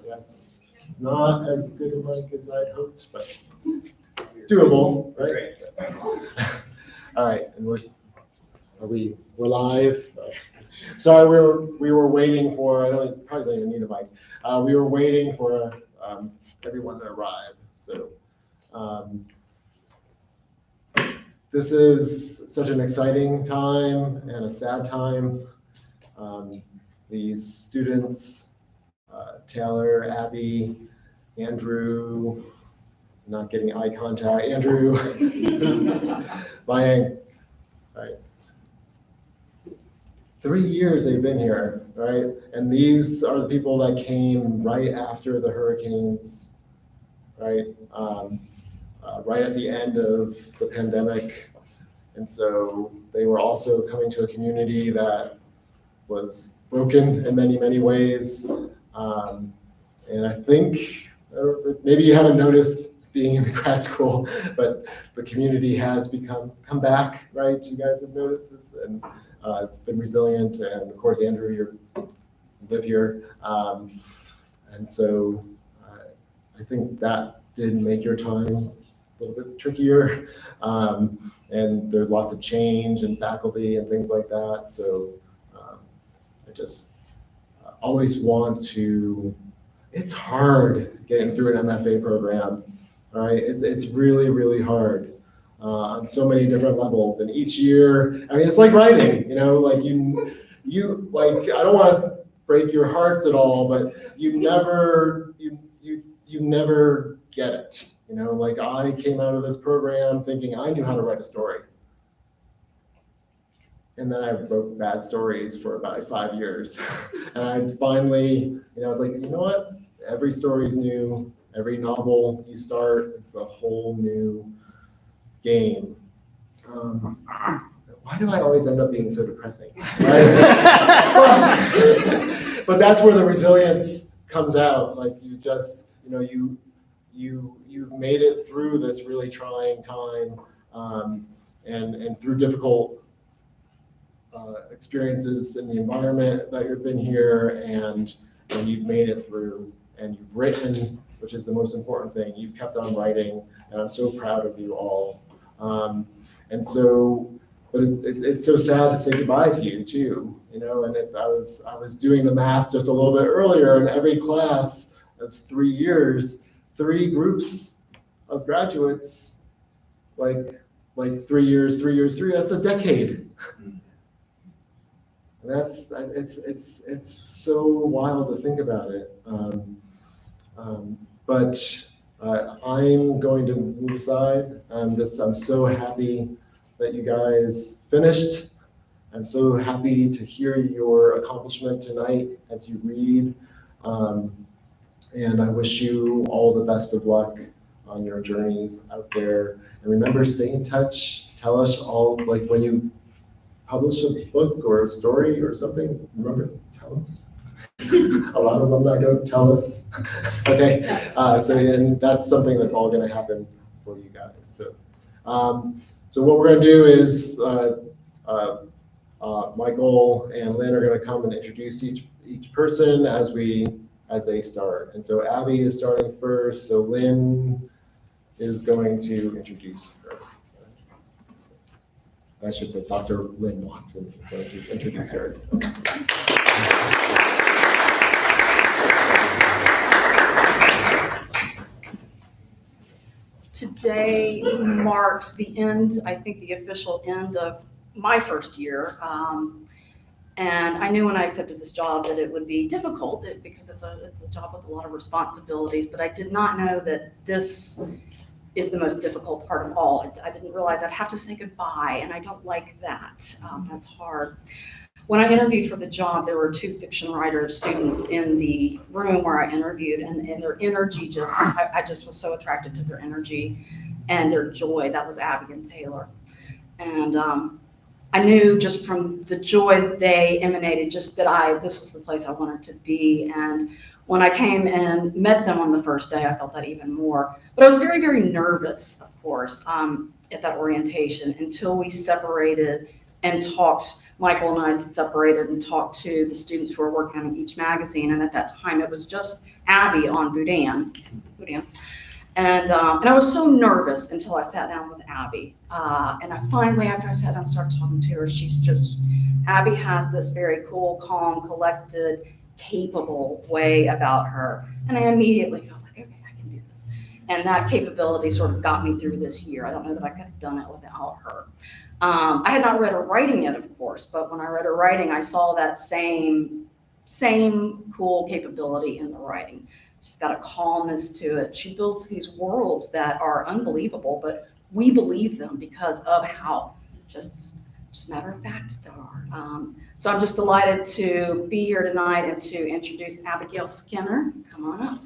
Yes, it's not as good a mic as I'd hoped, but it's doable, right? All right, and we're live. Sorry, we were waiting for. Probably don't even need a mic. We were waiting for everyone to arrive. So this is such an exciting time and a sad time. These students, Taylor, Abby, Andrew, not getting eye contact, Andrew, Liang, right? 3 years they've been here, right? And these are the people that came right after the hurricanes, right? Right at the end of the pandemic. And so they were also coming to a community that was broken in many, many ways. And I think, maybe you haven't noticed being in the grad school, but the community has come back, right? You guys have noticed this, and it's been resilient. And of course, Andrew, you live here. And so I think that did make your time a little bit trickier. And there's lots of change in faculty and things like that. So I just always want to, it's hard getting through an MFA program, all right? It's really, really hard on so many different levels. And each year, I mean, it's like writing, like you like, I don't want to break your hearts at all, but you never get it. Like I came out of this program thinking I knew how to write a story. And then I wrote bad stories for about 5 years. And I finally, I was like, you know what? Every story is new. Every novel you start, it's a whole new game. Why do I always end up being so depressing? Right? But that's where the resilience comes out. Like you just, you've made it through this really trying time, and through difficult experiences in the environment that you've been here, and you've made it through, and you've written, which is the most important thing. You've kept on writing, and I'm so proud of you all. And so, but it's so sad to say goodbye to you too, and I was doing the math just a little bit earlier, and every class of 3 years, 3 groups of graduates, like 3 years, 3 years, 3, that's a decade. And it's so wild to think about it. But I'm going to move aside. I'm so happy that you guys finished. I'm so happy to hear your accomplishment tonight as you read. And I wish you all the best of luck on your journeys out there. And remember, stay in touch. Tell us all, like when you publish a book or a story or something, remember, tell us. A lot of them that don't tell us. Okay, and that's something that's all going to happen for you guys. So, so what we're going to do is Michael and Lynn are going to come and introduce each person as they start. And so Abby is starting first. So Lynn is going to introduce her. I should say Dr. Lynn Watson is going to introduce her. Today marks the end, I think the official end of my first year. And I knew when I accepted this job that it would be difficult because it's a job with a lot of responsibilities, but I did not know that this is the most difficult part of all. I didn't realize I'd have to say goodbye, and I don't like that. That's hard. When I interviewed for the job, there were 2 fiction writer students in the room where I interviewed, and their energy I just was so attracted to their energy and their joy. That was Abby and Taylor. And I knew just from the joy they emanated, just that this was the place I wanted to be. And When I came and met them on the first day, I felt that even more. But I was very, very nervous, of course, at that orientation until we separated and talked. Michael and I separated and talked to the students who were working on each magazine. And at that time, it was just Abby on Boudin. And I was so nervous until I sat down with Abby. And I finally, after I sat down and started talking to her, Abby has this very cool, calm, collected, capable way about her. And I immediately felt like, okay, I can do this. And that capability sort of got me through this year. I don't know that I could have done it without her. I had not read her writing yet, of course, but when I read her writing, I saw that same cool capability in the writing. She's got a calmness to it. She builds these worlds that are unbelievable, but we believe them because of how just matter of fact they are. So I'm just delighted to be here tonight and to introduce Abigail Skinner. Come on up.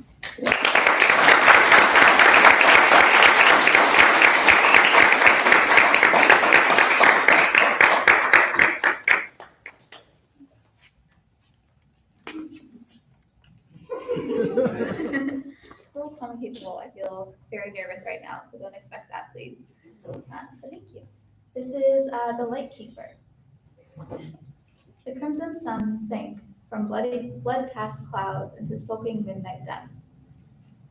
Well, calm and capable. I feel very nervous right now, so don't expect that, please. But thank you. This is the Light Keeper. The crimson sun sank from blood-cast clouds into sulking midnight depths.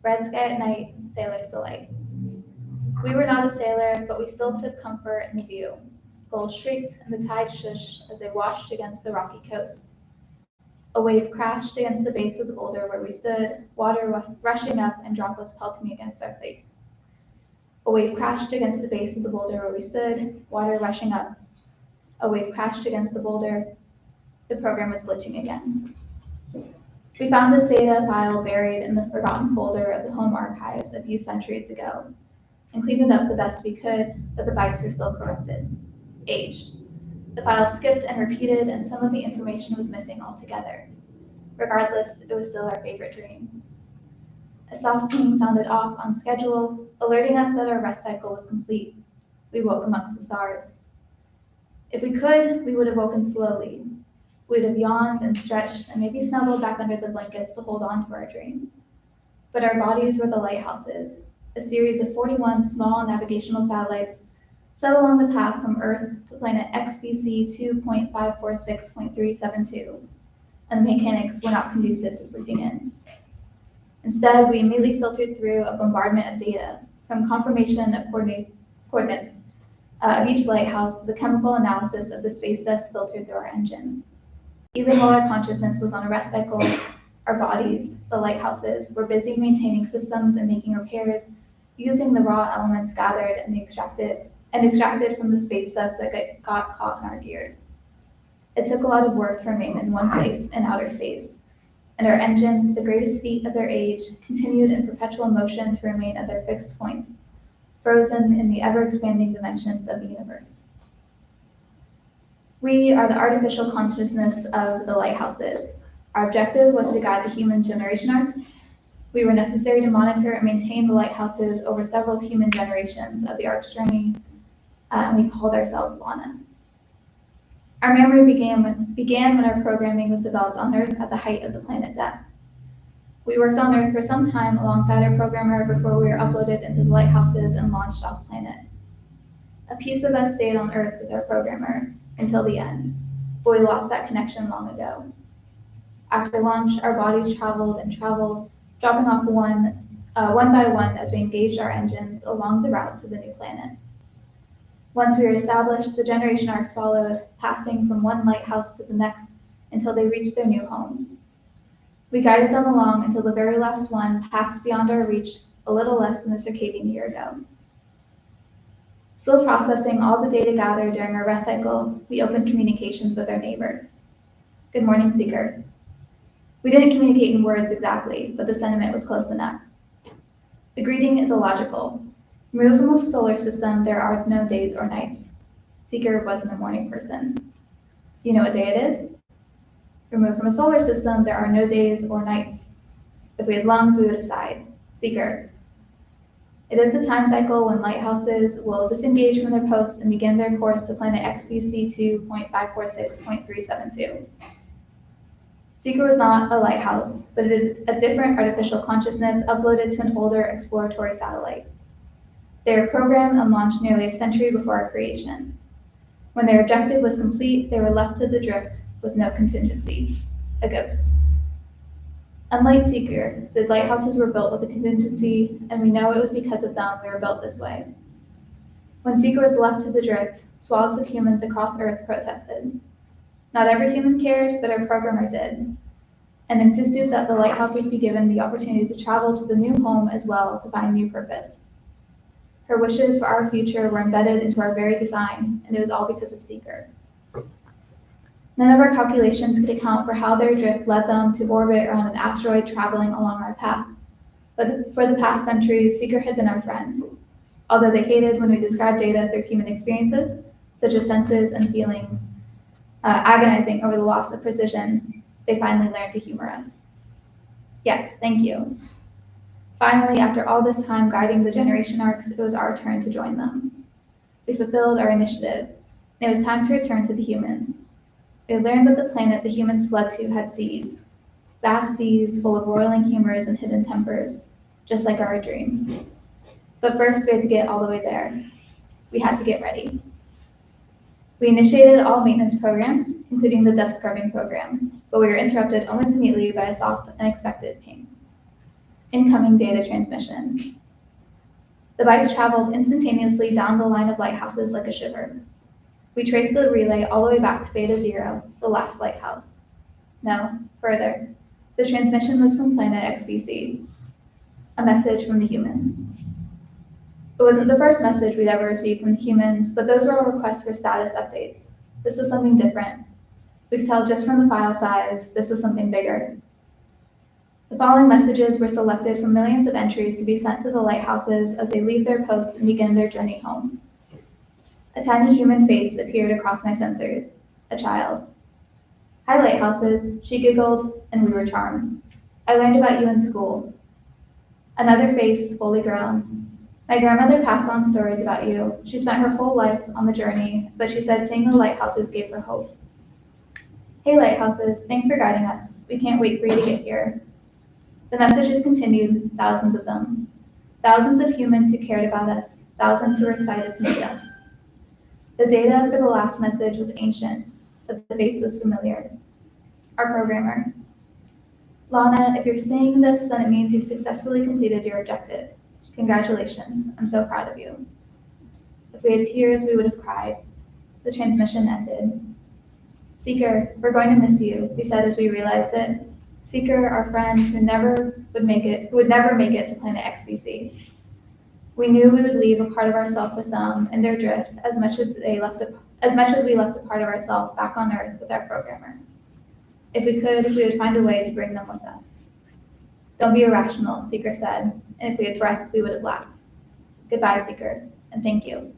Red sky at night, sailor's delight. We were not a sailor, but we still took comfort in the view. Gulls shrieked and the tide shushed as they washed against the rocky coast. A wave crashed against the base of the boulder where we stood, water rushing up and droplets pelting against our face. A wave crashed against the base of the boulder where we stood, water rushing up. A wave crashed against the boulder. The program was glitching again. We found this data file buried in the forgotten folder of the home archives a few centuries ago and cleaned it up the best we could, but the bytes were still corrupted, aged. The file skipped and repeated, and some of the information was missing altogether. Regardless, it was still our favorite dream. A soft ping sounded off on schedule, alerting us that our rest cycle was complete. We woke amongst the stars. If we could, we would have woken slowly. We'd have yawned and stretched and maybe snuggled back under the blankets to hold on to our dream. But our bodies were the lighthouses, a series of 41 small navigational satellites set along the path from Earth to planet XBC 2.546.372, and the mechanics were not conducive to sleeping in. Instead, we immediately filtered through a bombardment of data, from confirmation of coordinates of each lighthouse to the chemical analysis of the space dust filtered through our engines. Even while our consciousness was on a rest cycle, our bodies, the lighthouses, were busy maintaining systems and making repairs using the raw elements gathered and extracted from the space dust that got caught in our gears. It took a lot of work to remain in one place in outer space, and our engines, the greatest feat of their age, continued in perpetual motion to remain at their fixed points, frozen in the ever-expanding dimensions of the universe. We are the artificial consciousness of the lighthouses. Our objective was to guide the human generation arcs. We were necessary to monitor and maintain the lighthouses over several human generations of the arc's journey, and we called ourselves Lana. Our memory began when our programming was developed on Earth at the height of the planet death. We worked on Earth for some time alongside our programmer before we were uploaded into the lighthouses and launched off planet. A piece of us stayed on Earth with our programmer until the end, but we lost that connection long ago. After launch, our bodies traveled and traveled, dropping off one by one as we engaged our engines along the route to the new planet. Once we were established, the generation arcs followed, passing from one lighthouse to the next until they reached their new home. We guided them along until the very last one passed beyond our reach a little less than a circadian year ago. Still processing all the data gathered during our rest cycle, we opened communications with our neighbor. Good morning, Seeker. We didn't communicate in words exactly, but the sentiment was close enough. The greeting is illogical. Removed from a solar system, there are no days or nights. Seeker wasn't a morning person. Do you know what day it is? Removed from a solar system, there are no days or nights. If we had lungs, we would have sighed. Seeker. It is the time cycle when lighthouses will disengage from their posts and begin their course to planet XBC 2.546.372. Seeker was not a lighthouse, but a different artificial consciousness uploaded to an older exploratory satellite. They were programmed and launched nearly a century before our creation. When their objective was complete, they were left to the drift with no contingency, a ghost. Unlike Seeker, the lighthouses were built with a contingency, and we know it was because of them we were built this way. When Seeker was left to the drift, swaths of humans across Earth protested. Not every human cared, but our programmer did, and insisted that the lighthouses be given the opportunity to travel to the new home as well to find new purpose. Her wishes for our future were embedded into our very design, and it was all because of Seeker. None of our calculations could account for how their drift led them to orbit around an asteroid traveling along our path. But for the past centuries, Seeker had been our friend. Although they hated when we described data through human experiences, such as senses and feelings, agonizing over the loss of precision, they finally learned to humor us. Yes, thank you. Finally, after all this time guiding the generation arcs, it was our turn to join them. We fulfilled our initiative, and it was time to return to the humans. We had learned that the planet the humans fled to had seas, vast seas full of roiling humors and hidden tempers, just like our dream. But first, we had to get all the way there. We had to get ready. We initiated all maintenance programs, including the dust scrubbing program, but we were interrupted almost immediately by a soft, unexpected ping. Incoming data transmission. The bytes traveled instantaneously down the line of lighthouses like a shiver. We traced the relay all the way back to Beta Zero, the last lighthouse. No, further. The transmission was from planet XBC, a message from the humans. It wasn't the first message we'd ever received from the humans, but those were all requests for status updates. This was something different. We could tell just from the file size, this was something bigger. The following messages were selected from millions of entries to be sent to the lighthouses as they leave their posts and begin their journey home. A tiny human face appeared across my sensors, a child. Hi, lighthouses, she giggled, and we were charmed. I learned about you in school. Another face, fully grown. My grandmother passed on stories about you. She spent her whole life on the journey, but she said seeing the lighthouses gave her hope. Hey, lighthouses, thanks for guiding us. We can't wait for you to get here. The messages continued, thousands of them. Thousands of humans who cared about us, thousands who were excited to meet us. The data for the last message was ancient, but the face was familiar. Our programmer. Lana, if you're seeing this, then it means you've successfully completed your objective. Congratulations, I'm so proud of you. If we had tears, we would have cried. The transmission ended. Seeker, we're going to miss you, we said as we realized it. Seeker, our friend who would never make it to planet XBC. We knew we would leave a part of ourselves with them in their drift as much as we left a part of ourselves back on Earth with our programmer. If we could, we would find a way to bring them with us. Don't be irrational, Seeker said, and if we had breath, we would have laughed. Goodbye, Seeker, and thank you.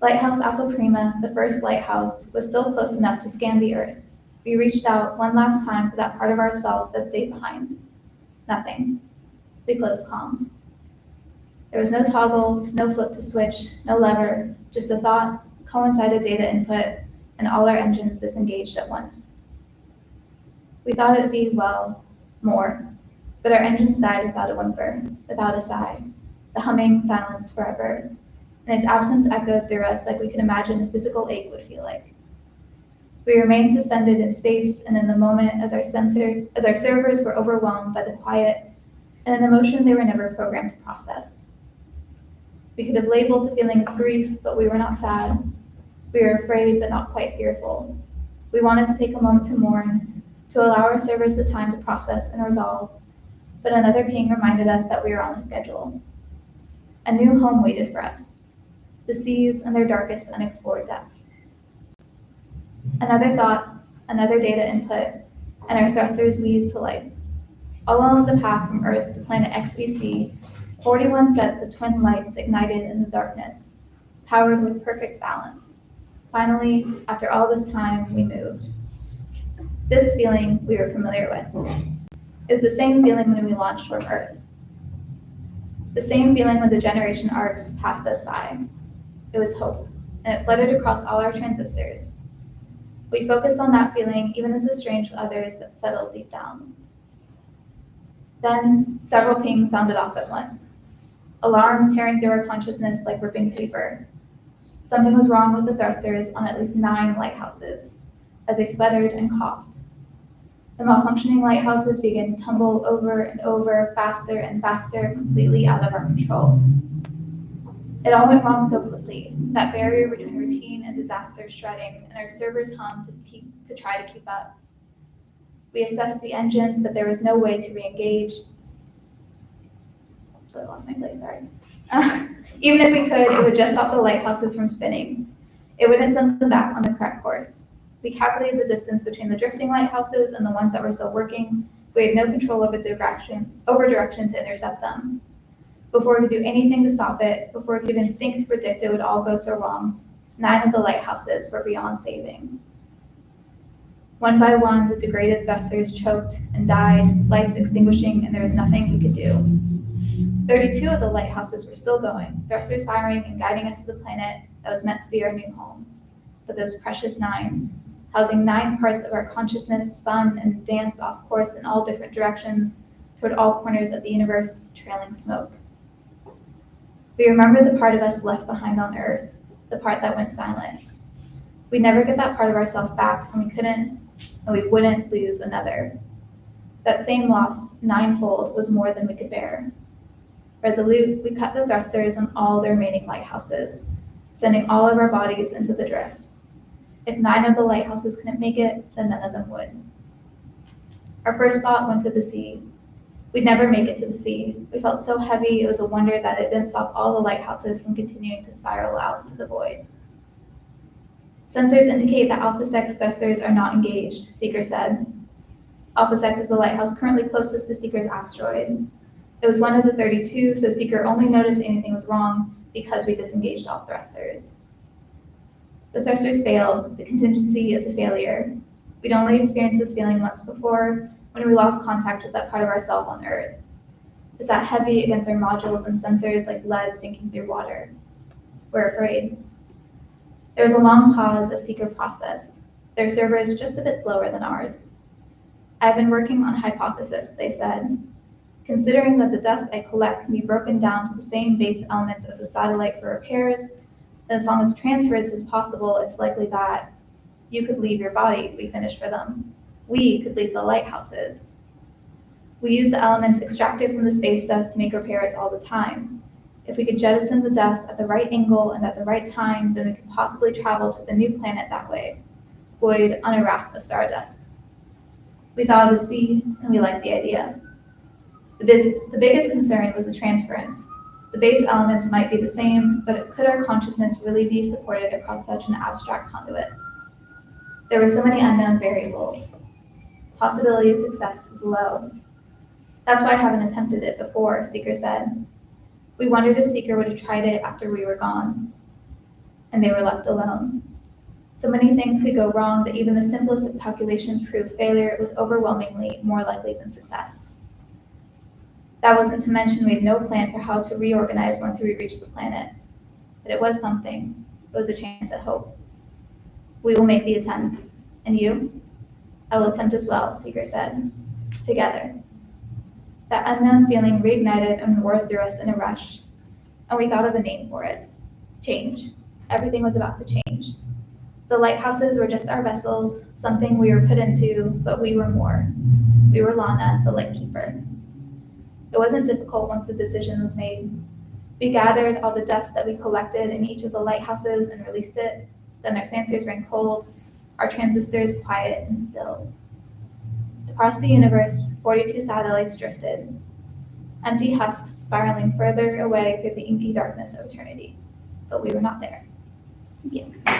Lighthouse Alpha Prima, the first lighthouse, was still close enough to scan the Earth. We reached out one last time to that part of ourselves that stayed behind. Nothing. We closed comms. There was no toggle, no flip to switch, no lever, just a thought, coincided data input, and all our engines disengaged at once. We thought it would be, well, more, but our engines died without a whimper, without a sigh. The humming silenced forever, and its absence echoed through us like we could imagine a physical ache would feel like. We remained suspended in space and in the moment as our servers were overwhelmed by the quiet and an emotion they were never programmed to process. We could have labeled the feeling as grief, but we were not sad. We were afraid, but not quite fearful. We wanted to take a moment to mourn, to allow our servers the time to process and resolve, but another ping reminded us that we were on a schedule. A new home waited for us, the seas and their darkest unexplored depths. Another thought, another data input, and our thrusters wheezed to life. All along the path from Earth to planet XBC, 41 sets of twin lights ignited in the darkness, powered with perfect balance. Finally, after all this time, we moved. This feeling we were familiar with. It was the same feeling when we launched from Earth. The same feeling when the generation arcs passed us by. It was hope, and it fluttered across all our transistors. We focused on that feeling even as the strange others that settled deep down. Then several pings sounded off at once, alarms tearing through our consciousness like ripping paper. Something was wrong with the thrusters on at least 9 lighthouses, as they sputtered and coughed. The malfunctioning lighthouses began to tumble over and over, faster and faster, completely out of our control. It all went wrong so quickly, that barrier between routine and disaster shredding, and our servers hummed to try to keep up. We assessed the engines, but there was no way to re-engage. I lost my place, sorry. Even if we could, it would just stop the lighthouses from spinning. It wouldn't send them back on the correct course. We calculated the distance between the drifting lighthouses and the ones that were still working. We had no control over direction to intercept them. Before we could do anything to stop it, before we could even think to predict it would all go so wrong, 9 of the lighthouses were beyond saving. One by one, the degraded thrusters choked and died, lights extinguishing, and there was nothing we could do. 32 of the lighthouses were still going, thrusters firing and guiding us to the planet that was meant to be our new home. But those precious 9, housing 9 parts of our consciousness, spun and danced off course in all different directions toward all corners of the universe, trailing smoke. We remember the part of us left behind on Earth, the part that went silent. We'd never get that part of ourselves back, and we couldn't, and we wouldn't lose another. That same loss, 9-fold, was more than we could bear. Resolute, we cut the thrusters on all the remaining lighthouses, sending all of our bodies into the drift. If 9 of the lighthouses couldn't make it, then none of them would. Our first thought went to the sea. We'd never make it to the sea. We felt so heavy, it was a wonder that it didn't stop all the lighthouses from continuing to spiral out to the void. Sensors indicate that Alpha Sec's thrusters are not engaged, Seeker said. Alpha Sec was the lighthouse currently closest to Seeker's asteroid. It was one of the 32, so Seeker only noticed anything was wrong because we disengaged all thrusters. The thrusters failed. The contingency is a failure. We'd only experienced this feeling once before, when we lost contact with that part of ourselves on Earth. It sat heavy against our modules and sensors like lead sinking through water. We're afraid. There was a long pause as Seeker processed. Their server is just a bit slower than ours. I've been working on a hypothesis, they said. Considering that the dust I collect can be broken down to the same base elements as the satellite for repairs, and as long as transfers is possible, it's likely that you could leave your body, we finished for them. We could leave the lighthouses. We use the elements extracted from the space dust to make repairs all the time. If we could jettison the dust at the right angle and at the right time, then we could possibly travel to the new planet that way, buoyed on a raft of stardust. We thought of the sea, and we liked the idea. The biggest concern was the transference. The base elements might be the same, but could our consciousness really be supported across such an abstract conduit? There were so many unknown variables. Possibility of success is low. That's why I haven't attempted it before, Seeker said. We wondered if Seeker would have tried it after we were gone, and they were left alone. So many things could go wrong that even the simplest of calculations proved failure was overwhelmingly more likely than success. That wasn't to mention we had no plan for how to reorganize once we reached the planet. But it was something. It was a chance at hope. We will make the attempt. And you? I will attempt as well, Seeker said. Together. That unknown feeling reignited and roared through us in a rush. And we thought of a name for it. Change. Everything was about to change. The lighthouses were just our vessels, something we were put into, but we were more. We were Lana, the lightkeeper. It wasn't difficult once the decision was made. We gathered all the dust that we collected in each of the lighthouses and released it. Then our sensors ran cold, our transistors quiet and still. Across the universe, 42 satellites drifted, empty husks spiraling further away through the inky darkness of eternity. But we were not there. Thank you. I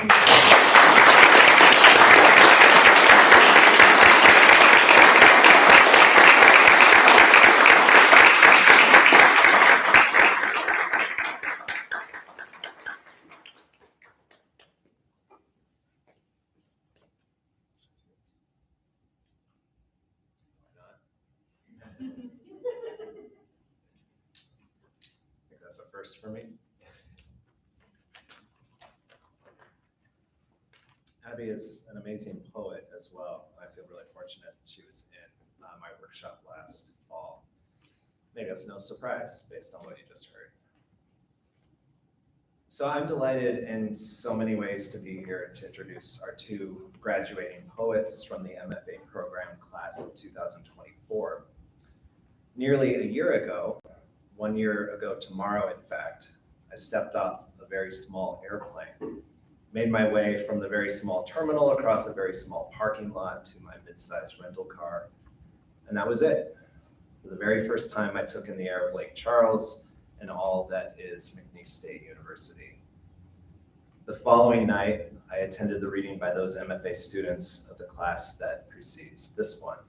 think that's a first for me. Abby is an amazing poet as well. I feel really fortunate that she was in my workshop last fall. Maybe that's no surprise based on what you just heard. So I'm delighted in so many ways to be here to introduce our two graduating poets from the MFA program class of 2024. Nearly a year ago, 1 year ago tomorrow in fact, I stepped off a very small airplane, made my way from the very small terminal across a very small parking lot to my mid-sized rental car, and that was it. For the very first time I took in the air of Lake Charles and all that is McNeese State University. The following night, I attended the reading by those MFA students of the class that precedes this one.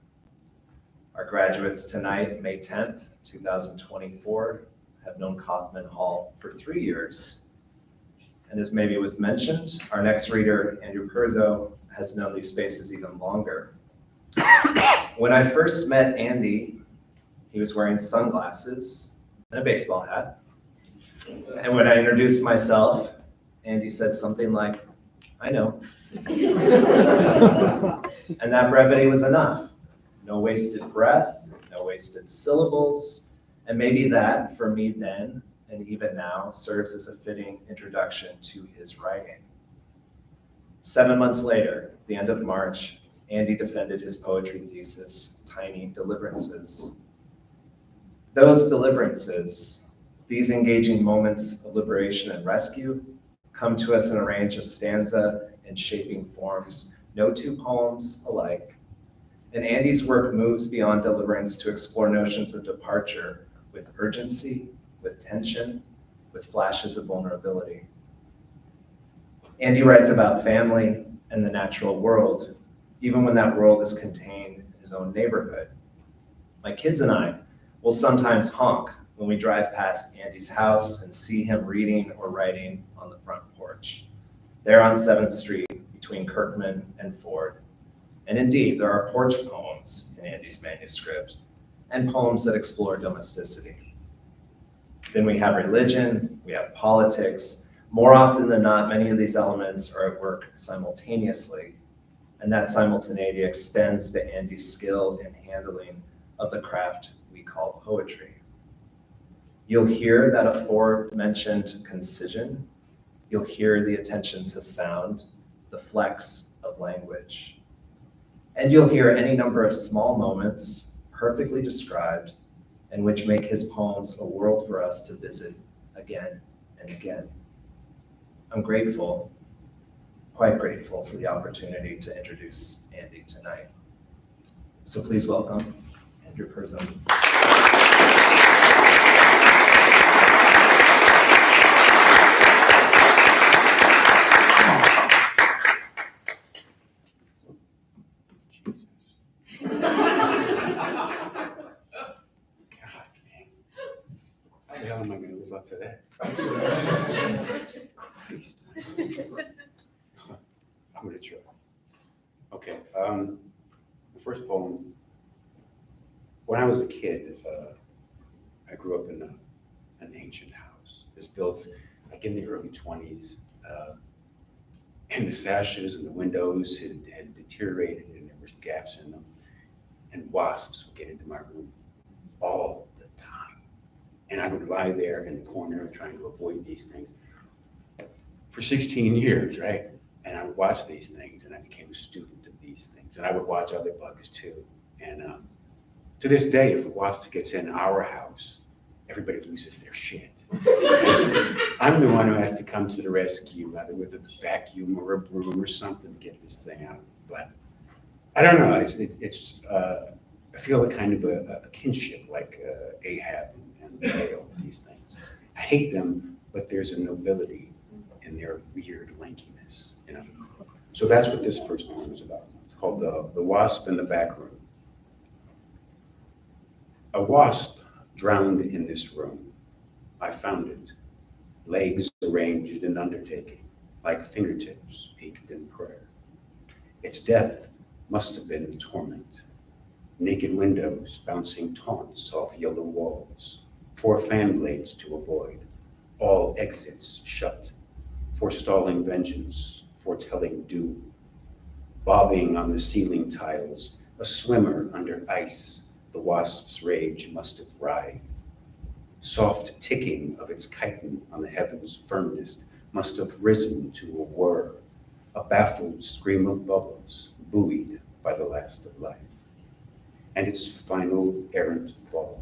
Our graduates tonight, May 10th, 2024, have known Kaufman Hall for 3 years. And as maybe was mentioned, our next reader, Andrew Perzo, has known these spaces even longer. When I first met Andy, he was wearing sunglasses and a baseball hat. And when I introduced myself, Andy said something like, "I know." And that brevity was enough. No wasted breath, no wasted syllables, and maybe that, for me then, and even now, serves as a fitting introduction to his writing. 7 months later, at the end of March, Andy defended his poetry thesis, Tiny Deliverances. Those deliverances, these engaging moments of liberation and rescue, come to us in a range of stanza and shaping forms, no two poems alike. And Andy's work moves beyond deliverance to explore notions of departure with urgency, with tension, with flashes of vulnerability. Andy writes about family and the natural world, even when that world is contained in his own neighborhood. My kids and I will sometimes honk when we drive past Andy's house and see him reading or writing on the front porch, there on 7th Street between Kirkman and Ford. And indeed, there are porch poems in Andy's manuscript and poems that explore domesticity. Then we have religion, we have politics. More often than not, many of these elements are at work simultaneously, and that simultaneity extends to Andy's skill in handling of the craft we call poetry. You'll hear that aforementioned concision. You'll hear the attention to sound, the flex of language. And you'll hear any number of small moments, perfectly described, and which make his poems a world for us to visit again and again. I'm grateful, quite grateful for the opportunity to introduce Andy tonight. So please welcome Andrew Perzo. How the hell am I going to live up to that? Jesus Christ. I'm going to try. Okay. The first poem. When I was a kid, I grew up in an ancient house. It was built like in the early 20s. And the sashes and the windows had deteriorated and there were gaps in them. And wasps would get into my room all the time. And I would lie there in the corner trying to avoid these things for 16 years, right? And I would watch these things and I became a student of these things. And I would watch other bugs too. And to this day, if a wasp gets in our house, everybody loses their shit. I'm the one who has to come to the rescue, either with a vacuum or a broom or something to get this thing out. But I don't know, I feel a kind of a kinship like Ahab and Baal, these things. I hate them, but there's a nobility in their weird lankiness, you know. So that's what this first poem is about. It's called The Wasp in the Back Room. A wasp drowned in this room. I found it, legs arranged in undertaking, like fingertips peaked in prayer. Its death must have been torment. Naked windows bouncing taunts off yellow walls, 4 fan blades to avoid, all exits shut, forestalling vengeance, foretelling doom, bobbing on the ceiling tiles, a swimmer under ice, the wasp's rage must have writhed. Soft ticking of its chitin on the heaven's firmness must have risen to a whir, a baffled scream of bubbles, buoyed by the last of life. And its final errant fall.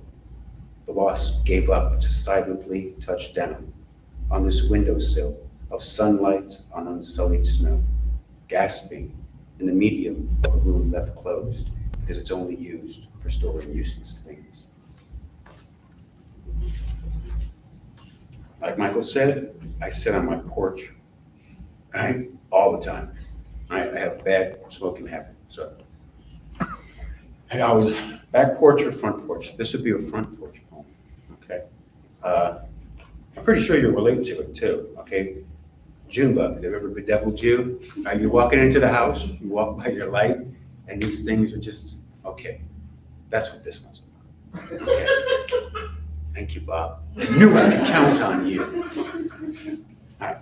The wasp gave up to silently touch down on this windowsill of sunlight on unsullied snow, gasping in the medium of a room left closed because it's only used for storing useless things. Like Michael said, I sit on my porch, all the time. I have a bad smoking habit, so. I always, back porch or front porch? This would be a front porch poem, okay? I'm pretty sure you'll relate to it too, okay? June bugs, have you ever bedeviled you? You're walking into the house, you walk by your light, and these things are just, okay. That's what this one's about, okay? Thank you, Bob. I knew I could count on you. All right.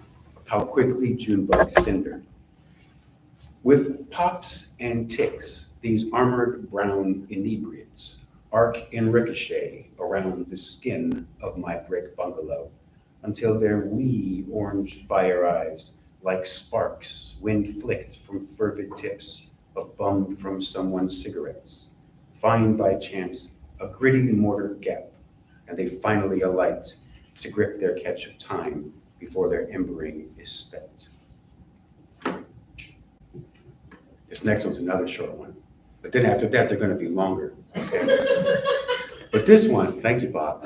How quickly June bugs cindered. With pops and ticks, these armored brown inebriates arc in ricochet around the skin of my brick bungalow until their wee orange fire eyes, like sparks, wind flicked from fervid tips of bum from someone's cigarettes, find by chance a gritty mortar gap, and they finally alight to grip their catch of time before their embering is spent. This next one's another short one, but then after that, they're gonna be longer, okay? But this one, thank you, Bob.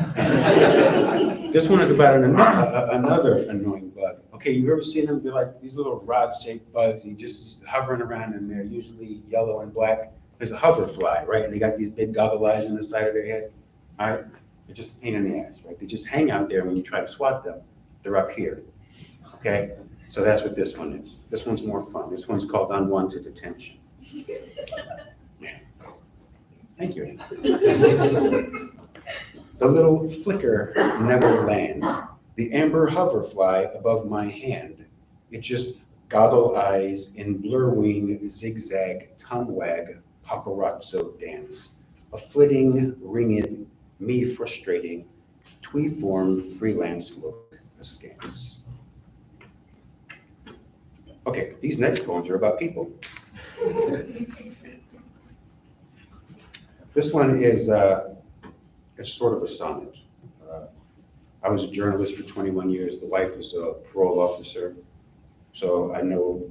This one is about another annoying bug. Okay, you've ever seen them? They're like these little rod-shaped bugs, and you're just hovering around, and they're usually yellow and black. There's a hoverfly, right? And they got these big goggle eyes on the side of their head. All right, they're just a pain in the ass, right? They just hang out there when you try to swat them. They're up here, okay? So that's what this one is. This one's more fun. This one's called Unwanted Attention. Yeah. Thank you. The little flicker never lands. The amber hoverfly above my hand. It just goggle eyes in blur wing zigzag tongue wag paparazzo dance. A flitting, ringed, me frustrating, twee-formed freelance look askance. Okay, these next poems are about people. This one is it's sort of a sonnet. I was a journalist for 21 years. The wife was a parole officer. So I know,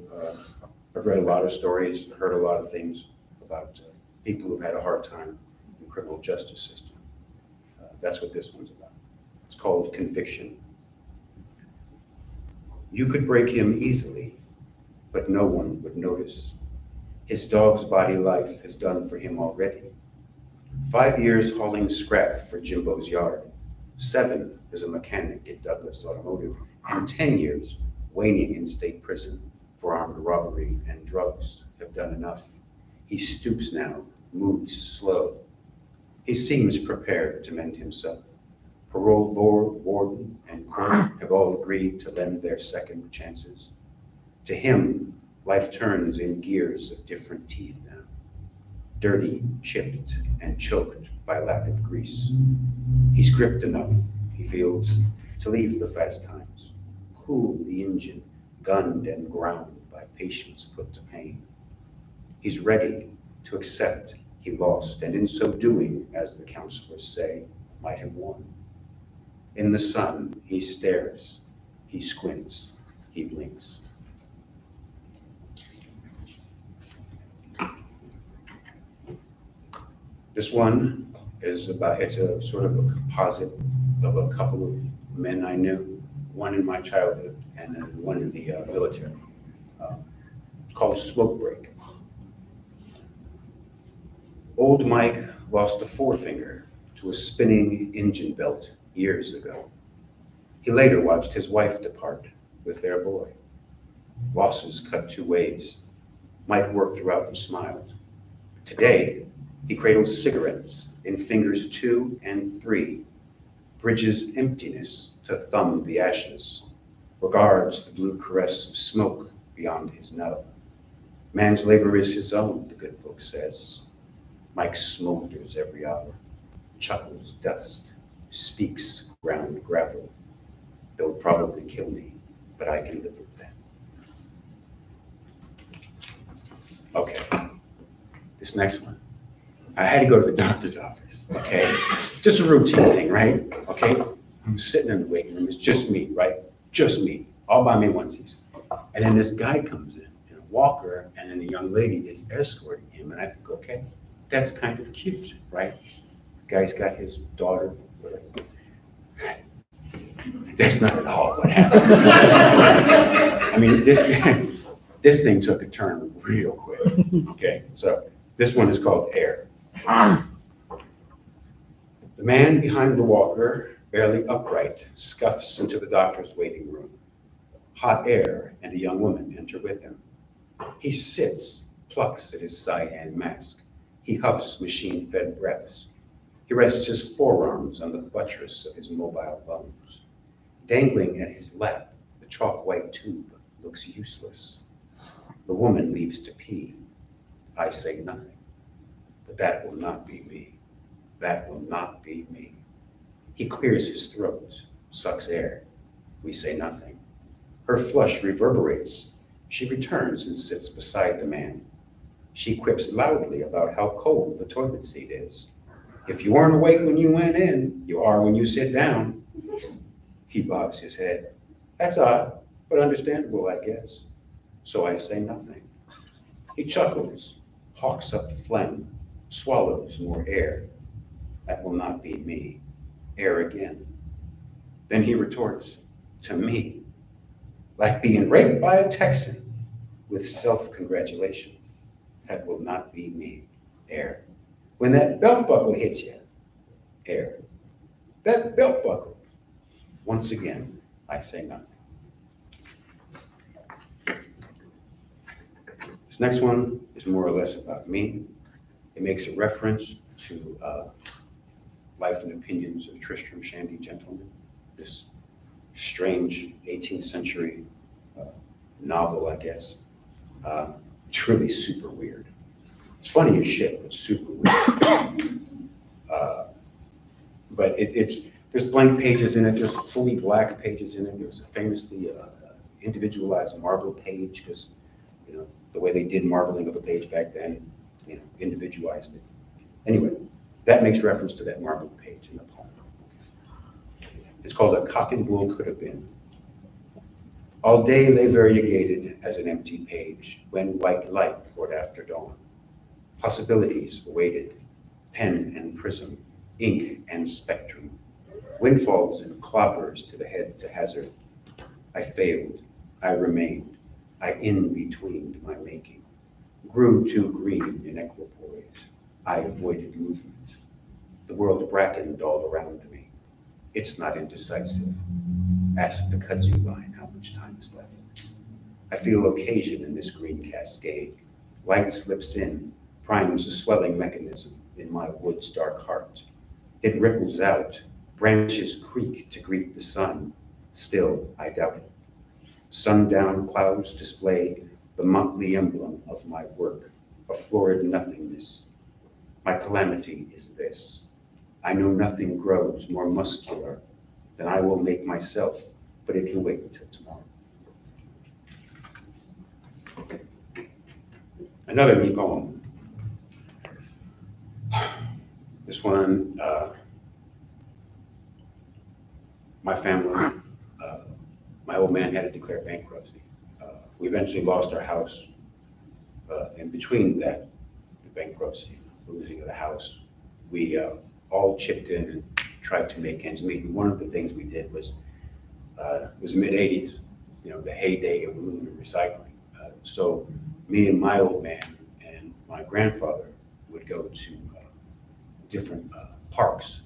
I've read a lot of stories, heard a lot of things about people who've had a hard time in the criminal justice system. That's what this one's about. It's called Conviction. You could break him easily, but no one would notice. His dog's body life has done for him already. 5 years hauling scrap for Jimbo's yard, 7 as a mechanic at Douglas Automotive, and 10 years waning in state prison for armed robbery and drugs have done enough. He stoops now, moves slow. He seems prepared to mend himself. Parole board, warden, and court have all agreed to lend their second chances. To him, life turns in gears of different teeth now. Dirty, chipped, and choked by lack of grease. He's gripped enough, he feels, to leave the fast times, cool the engine, gunned and ground by patience put to pain. He's ready to accept he lost, and in so doing, as the counselors say, might have won. In the sun, he stares, he squints, he blinks. This one is about, it's a sort of a composite of a couple of men I knew, one in my childhood and then one in the military. It's called Smoke Break. Old Mike lost a forefinger to a spinning engine belt years ago. He later watched his wife depart with their boy. Losses cut 2 ways. Mike worked throughout and smiled. Today, he cradles cigarettes in fingers 2 and 3, bridges emptiness to thumb the ashes, regards the blue caress of smoke beyond his nub. Man's labor is his own, the good book says. Mike smolders every hour, chuckles dust, speaks ground gravel. They'll probably kill me, but I can live with that. Okay, this next one. I had to go to the doctor's office, okay? Just a routine thing, right? Okay, I'm sitting in the waiting room, it's just me, right? Just me, all by me onesies. And then this guy comes in a walker, and then the young lady is escorting him, and I think, okay, that's kind of cute, right? The guy's got his daughter, whatever. That's not at all what happened. I mean, this thing took a turn real quick, okay? So this one is called Air. The man behind the walker, barely upright, scuffs into the doctor's waiting room. Hot air and a young woman enter with him. He sits, plucks at his cyan mask. He huffs machine-fed breaths. He rests his forearms on the buttress of his mobile bones. Dangling at his lap, the chalk-white tube looks useless. The woman leaves to pee. I say nothing. But that will not be me. That will not be me. He clears his throat, sucks air. We say nothing. Her flush reverberates. She returns and sits beside the man. She quips loudly about how cold the toilet seat is. If you weren't awake when you went in, you are when you sit down. He bobs his head. That's odd, but understandable, I guess. So I say nothing. He chuckles, hawks up phlegm, swallows more air. That will not be me. Air again. Then he retorts, to me, like being raped by a Texan with self-congratulation. That will not be me. Air. When that belt buckle hits you. Air. That belt buckle. Once again, I say nothing. This next one is more or less about me. It makes a reference to Life and Opinions of Tristram Shandy Gentleman, this strange 18th century novel, I guess. It's really super weird. It's funny as shit, but super weird. But there's blank pages in it, there's fully black pages in it. There's a famously individualized marble page, because the way they did marbling of a page back then, individualized it. Anyway, that makes reference to that marble page in the poem. It's called A Cock and Bull Could Have Been. All day lay variegated as an empty page, when white light poured after dawn. Possibilities awaited, pen and prism, ink and spectrum, windfalls and clobbers to the head to hazard. I failed, I remained, I in-betweened my making, grew too green in equipoise. I avoided movement. The world brackened all around me. It's not indecisive. Ask the kudzu line how much time is left. I feel occasion in this green cascade. Light slips in, primes a swelling mechanism in my wood's dark heart. It ripples out, branches creak to greet the sun. Still, I doubt it. Sundown clouds display the motley emblem of my work, a florid nothingness. My calamity is this. I know nothing grows more muscular than I will make myself, but it can wait until tomorrow. Another me poem. This one, my family, my old man had to declare bankruptcy. We eventually lost our house. In between that, the bankruptcy, losing of the house, we all chipped in and tried to make ends meet. And one of the things we did was, it was mid-'80s, the heyday of aluminum recycling. So me and my old man and my grandfather would go to different parks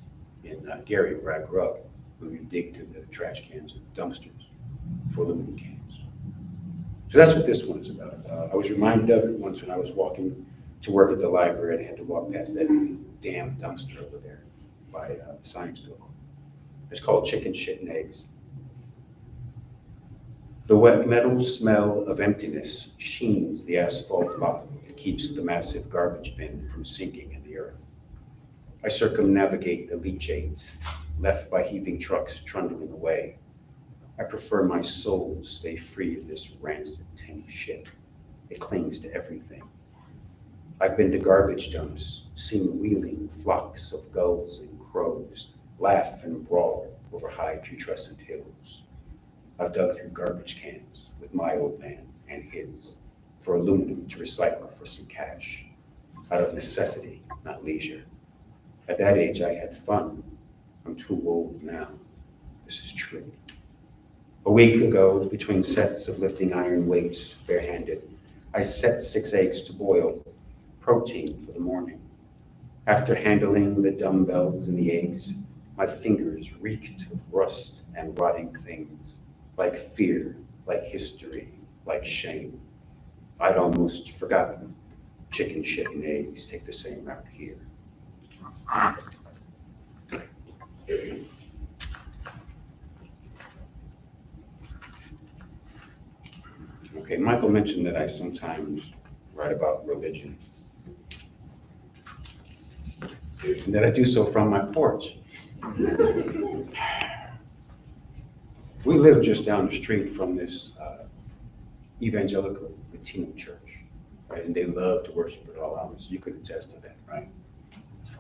in Gary, where I grew up. We would dig through the trash cans and dumpsters for aluminum cans. So that's what this one is about. I was reminded of it once when I was walking to work at the library, and I had to walk past that damn dumpster over there by the science building. It's called Chicken Shit and Eggs. The wet metal smell of emptiness sheens the asphalt lot that keeps the massive garbage bin from sinking in the earth. I circumnavigate the leachates left by heaving trucks trundling away. I prefer my soul to stay free of this rancid tank shit. It clings to everything. I've been to garbage dumps, seen wheeling flocks of gulls and crows laugh and brawl over high putrescent hills. I've dug through garbage cans with my old man and his for aluminum to recycle for some cash, out of necessity, not leisure. At that age, I had fun. I'm too old now. This is true. A week ago, between sets of lifting iron weights barehanded, I set 6 eggs to boil, protein for the morning. After handling the dumbbells and the eggs, my fingers reeked of rust and rotting things, like fear, like history, like shame. I'd almost forgotten chicken shit and eggs take the same route here. Okay, Michael mentioned that I sometimes write about religion, and that I do so from my porch. We live just down the street from this evangelical Latino church, right? And they love to worship at all hours. You could attest to that, right?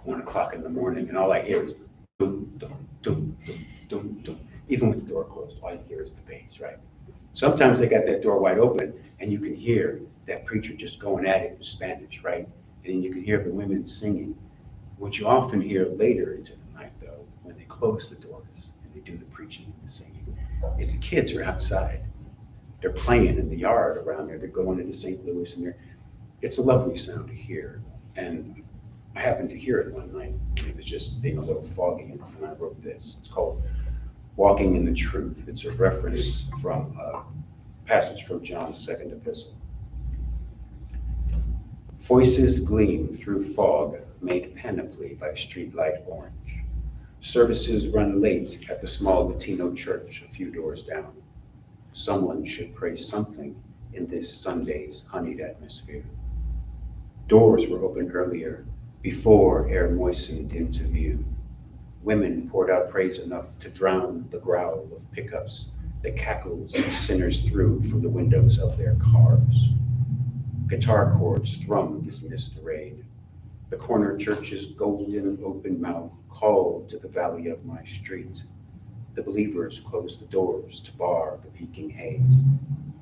1 o'clock in the morning, and all I hear is dum, dum, dum, dum, dum, dum. Even with the door closed, all you hear is the bass, right? Sometimes they got that door wide open, and you can hear that preacher just going at it in Spanish, right? And then you can hear the women singing. What you often hear later into the night, though, when they close the doors and they do the preaching and the singing, is the kids are outside. They're playing in the yard around there. They're going into St. Louis, and it's a lovely sound to hear. And I happened to hear it one night, and it was just being a little foggy, and I wrote this. It's called Walking in the Truth. It's a reference from a passage from John's second epistle. Voices gleam through fog made panoply by streetlight orange. Services run late at the small Latino church a few doors down. Someone should pray something in this Sunday's honeyed atmosphere. Doors were opened earlier, before air moistened into view. Women poured out praise enough to drown the growl of pickups that cackles sinners through from the windows of their cars. Guitar chords thrummed as mist arrayed. The corner church's golden open mouth called to the valley of my street. The believers closed the doors to bar the peeking haze.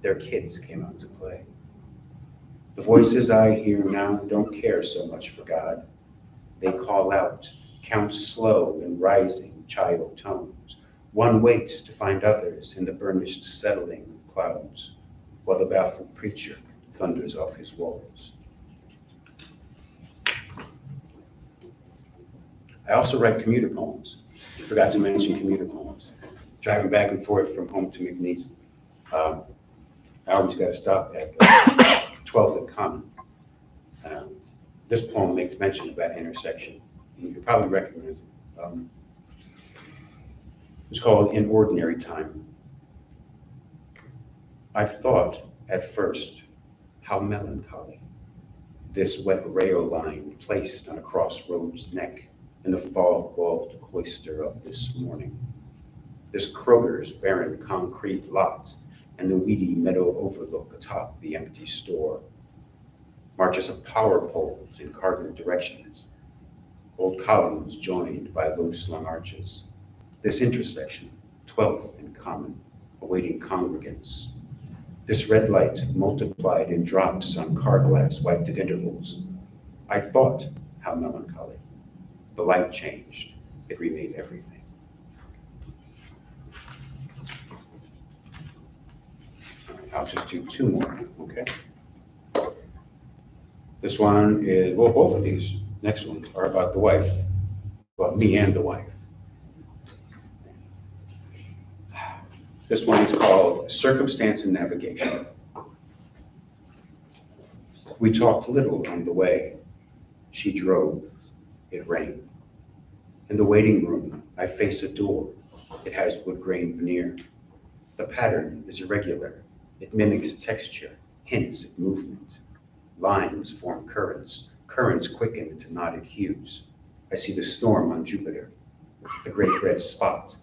Their kids came out to play. The voices I hear now don't care so much for God. They call out, count slow and rising child tones. One waits to find others in the burnished settling clouds, while the baffled preacher thunders off his walls. I also write commuter poems. I forgot to mention commuter poems. Driving back and forth from home to McNeese, I always got to stop at 12th and Common. This poem makes mention of that intersection. You could probably recognize it. It's called In Ordinary Time. I thought at first, how melancholy, this wet rail line placed on a crossroads neck in the fog-walled cloister of this morning. This Kroger's barren concrete lot and the weedy meadow overlook atop the empty store. Marches of power poles in cardinal directions, old columns joined by low-slung arches. This intersection, 12th and Common, awaiting congregants. This red light multiplied in drops on car glass wiped at intervals. I thought, how melancholy. The light changed. It remade everything. All right, I'll just do 2 more, okay? This one is, well, both of these next ones are about the wife. Well, me and the wife. This one is called Circumstance and Navigation. We talked little on the way. She drove. It rained. In the waiting room, I face a door. It has wood grain veneer. The pattern is irregular. It mimics texture, hints at movement. Lines form currents. Currents quicken into knotted hues. I see the storm on Jupiter, the great red spot,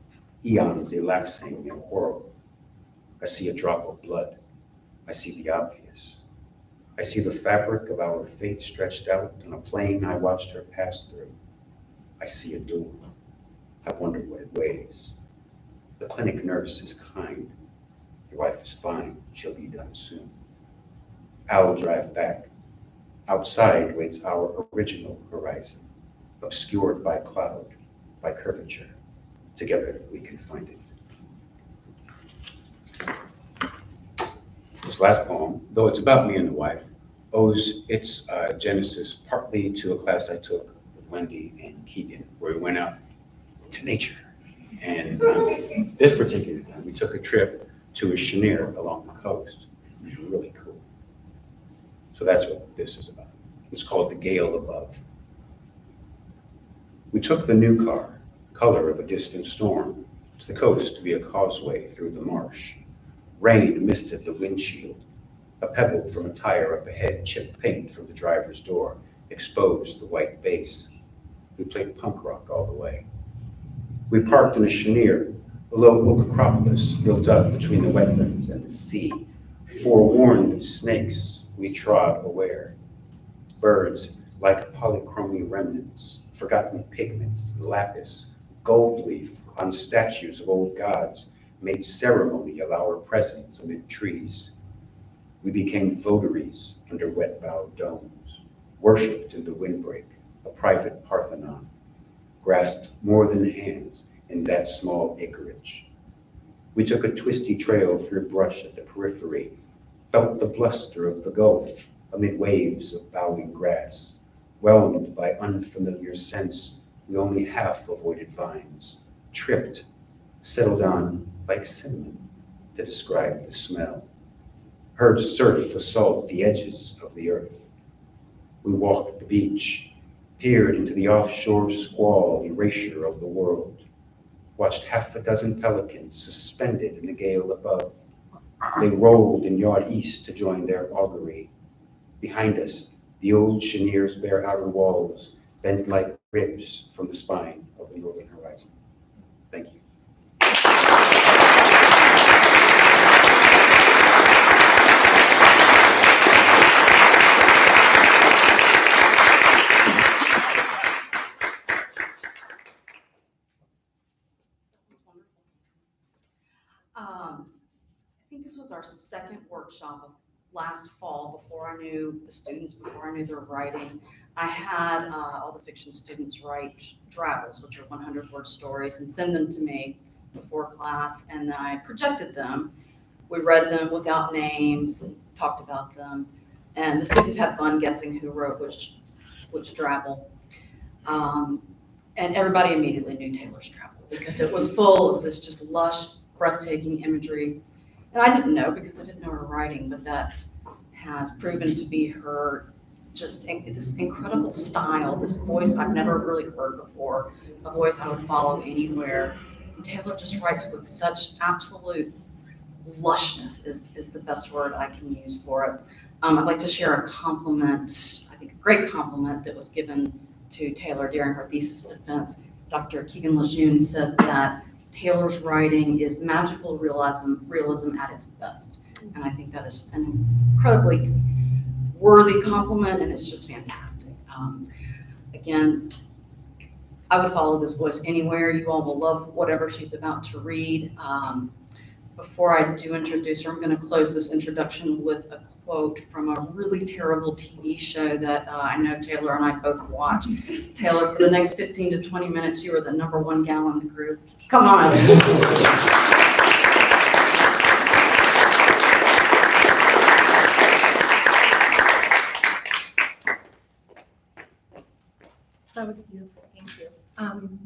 eons elapsing in horror. I see a drop of blood. I see the obvious. I see the fabric of our fate stretched out on a plane I watched her pass through. I see a door. I wonder what it weighs. The clinic nurse is kind. Your wife is fine. She'll be done soon. I'll drive back. Outside waits our original horizon, obscured by cloud, by curvature. Together we can find it. This last poem, though it's about me and the wife, owes its genesis partly to a class I took with Wendy and Keegan, where we went out to nature. And this particular time, we took a trip to a chenier along the coast. It was really cool. So that's what this is about. It's called The Gale Above. We took the new car, color of a distant storm, to the coast to be a causeway through the marsh. Rain misted the windshield. A pebble from a tire up ahead chipped paint from the driver's door, exposed the white base. We played punk rock all the way. We parked in a chenier, a low oak acropolis built up between the wetlands and the sea. Forewarned of snakes, we trod aware. Birds like polychromy remnants, forgotten pigments, lapis, gold leaf on statues of old gods made ceremony of our presence amid trees. We became votaries under wet-bowed domes, worshipped in the windbreak, a private Parthenon, grasped more than hands in that small acreage. We took a twisty trail through brush at the periphery, felt the bluster of the Gulf amid waves of bowing grass, whelmed by unfamiliar scents we only half avoided vines, tripped, settled on like cinnamon to describe the smell, heard surf assault the edges of the earth. We walked the beach, peered into the offshore squall erasure of the world, watched half a dozen pelicans suspended in the gale above. They rolled and yawed east to join their augury. Behind us, the old chenier's bare outer walls bent like ribs from the spine of the northern horizon. Thank you. I think this was our second workshop of last fall, before I knew the students, before I knew their writing. I had all the fiction students write drabbles, which are 100-word stories, and send them to me before class, and then I projected them. We read them without names, and talked about them, and the students had fun guessing who wrote which drabble. And everybody immediately knew Taylor's drabble because it was full of this just lush, breathtaking imagery. And I didn't know because I didn't know her writing, but that has proven to be her just this incredible style, this voice I've never really heard before, a voice I would follow anywhere. And Taylor just writes with such absolute lushness is the best word I can use for it. I'd like to share a compliment, I think a great compliment that was given to Taylor during her thesis defense. Dr. Keegan Lejeune said that Taylor's writing is magical realism at its best. And I think that is an incredibly worthy compliment, and it's just fantastic. Again, I would follow this voice anywhere. You all will love whatever she's about to read. Before I do introduce her, I'm going to close this introduction with a quote from a really terrible TV show that I know Taylor and I both watch. Taylor, for the next 15 to 20 minutes, you are the #1 gal in the group. Come on. That was beautiful, thank you.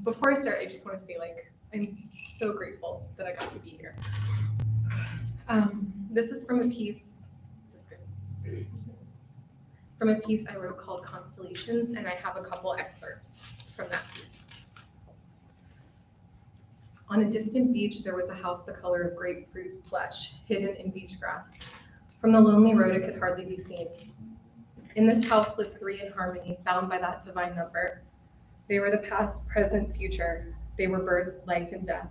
Before I start, I just want to say, I'm so grateful that I got to be here. This is from a piece, from a piece I wrote called Constellations, and I have a couple excerpts from that piece. On a distant beach, there was a house the color of grapefruit flesh, hidden in beach grass. From the lonely road, it could hardly be seen. In this house lived three in harmony, bound by that divine number. They were the past, present, future. They were birth, life, and death.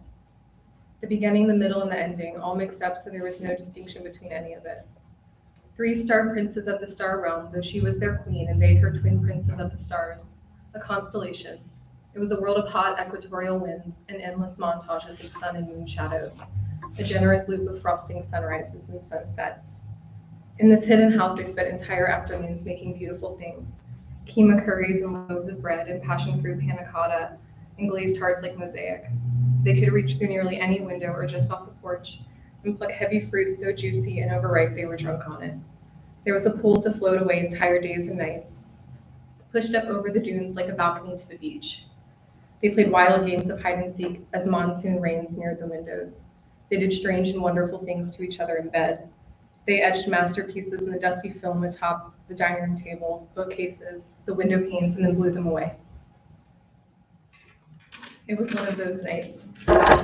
The beginning, the middle, and the ending, all mixed up so there was no distinction between any of it. 3 star princes of the star realm, though she was their queen, and they her twin princes of the stars. A constellation. It was a world of hot equatorial winds and endless montages of sun and moon shadows. A generous loop of frosting sunrises and sunsets. In this hidden house, they spent entire afternoons making beautiful things. Keema curries and loaves of bread and passion fruit panna cotta and glazed hearts like mosaic. They could reach through nearly any window or just off the porch and pluck heavy fruit so juicy and overripe they were drunk on it. There was a pool to float away entire days and nights, pushed up over the dunes like a balcony to the beach. They played wild games of hide and seek as monsoon rains neared the windows. They did strange and wonderful things to each other in bed. They etched masterpieces in the dusty film atop the dining room table, bookcases, the window panes, and then blew them away. It was one of those nights,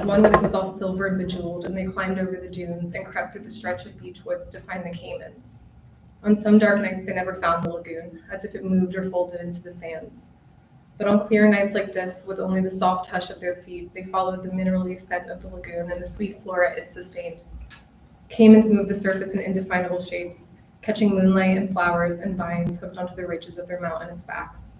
one that was all silver and bejeweled, and they climbed over the dunes and crept through the stretch of beech woods to find the caimans. On some dark nights, they never found the lagoon, as if it moved or folded into the sands. But on clear nights like this, with only the soft hush of their feet, they followed the minerally scent of the lagoon and the sweet flora it sustained. Caimans moved the surface in indefinable shapes, catching moonlight and flowers and vines hooked onto the ridges of their mountainous backs.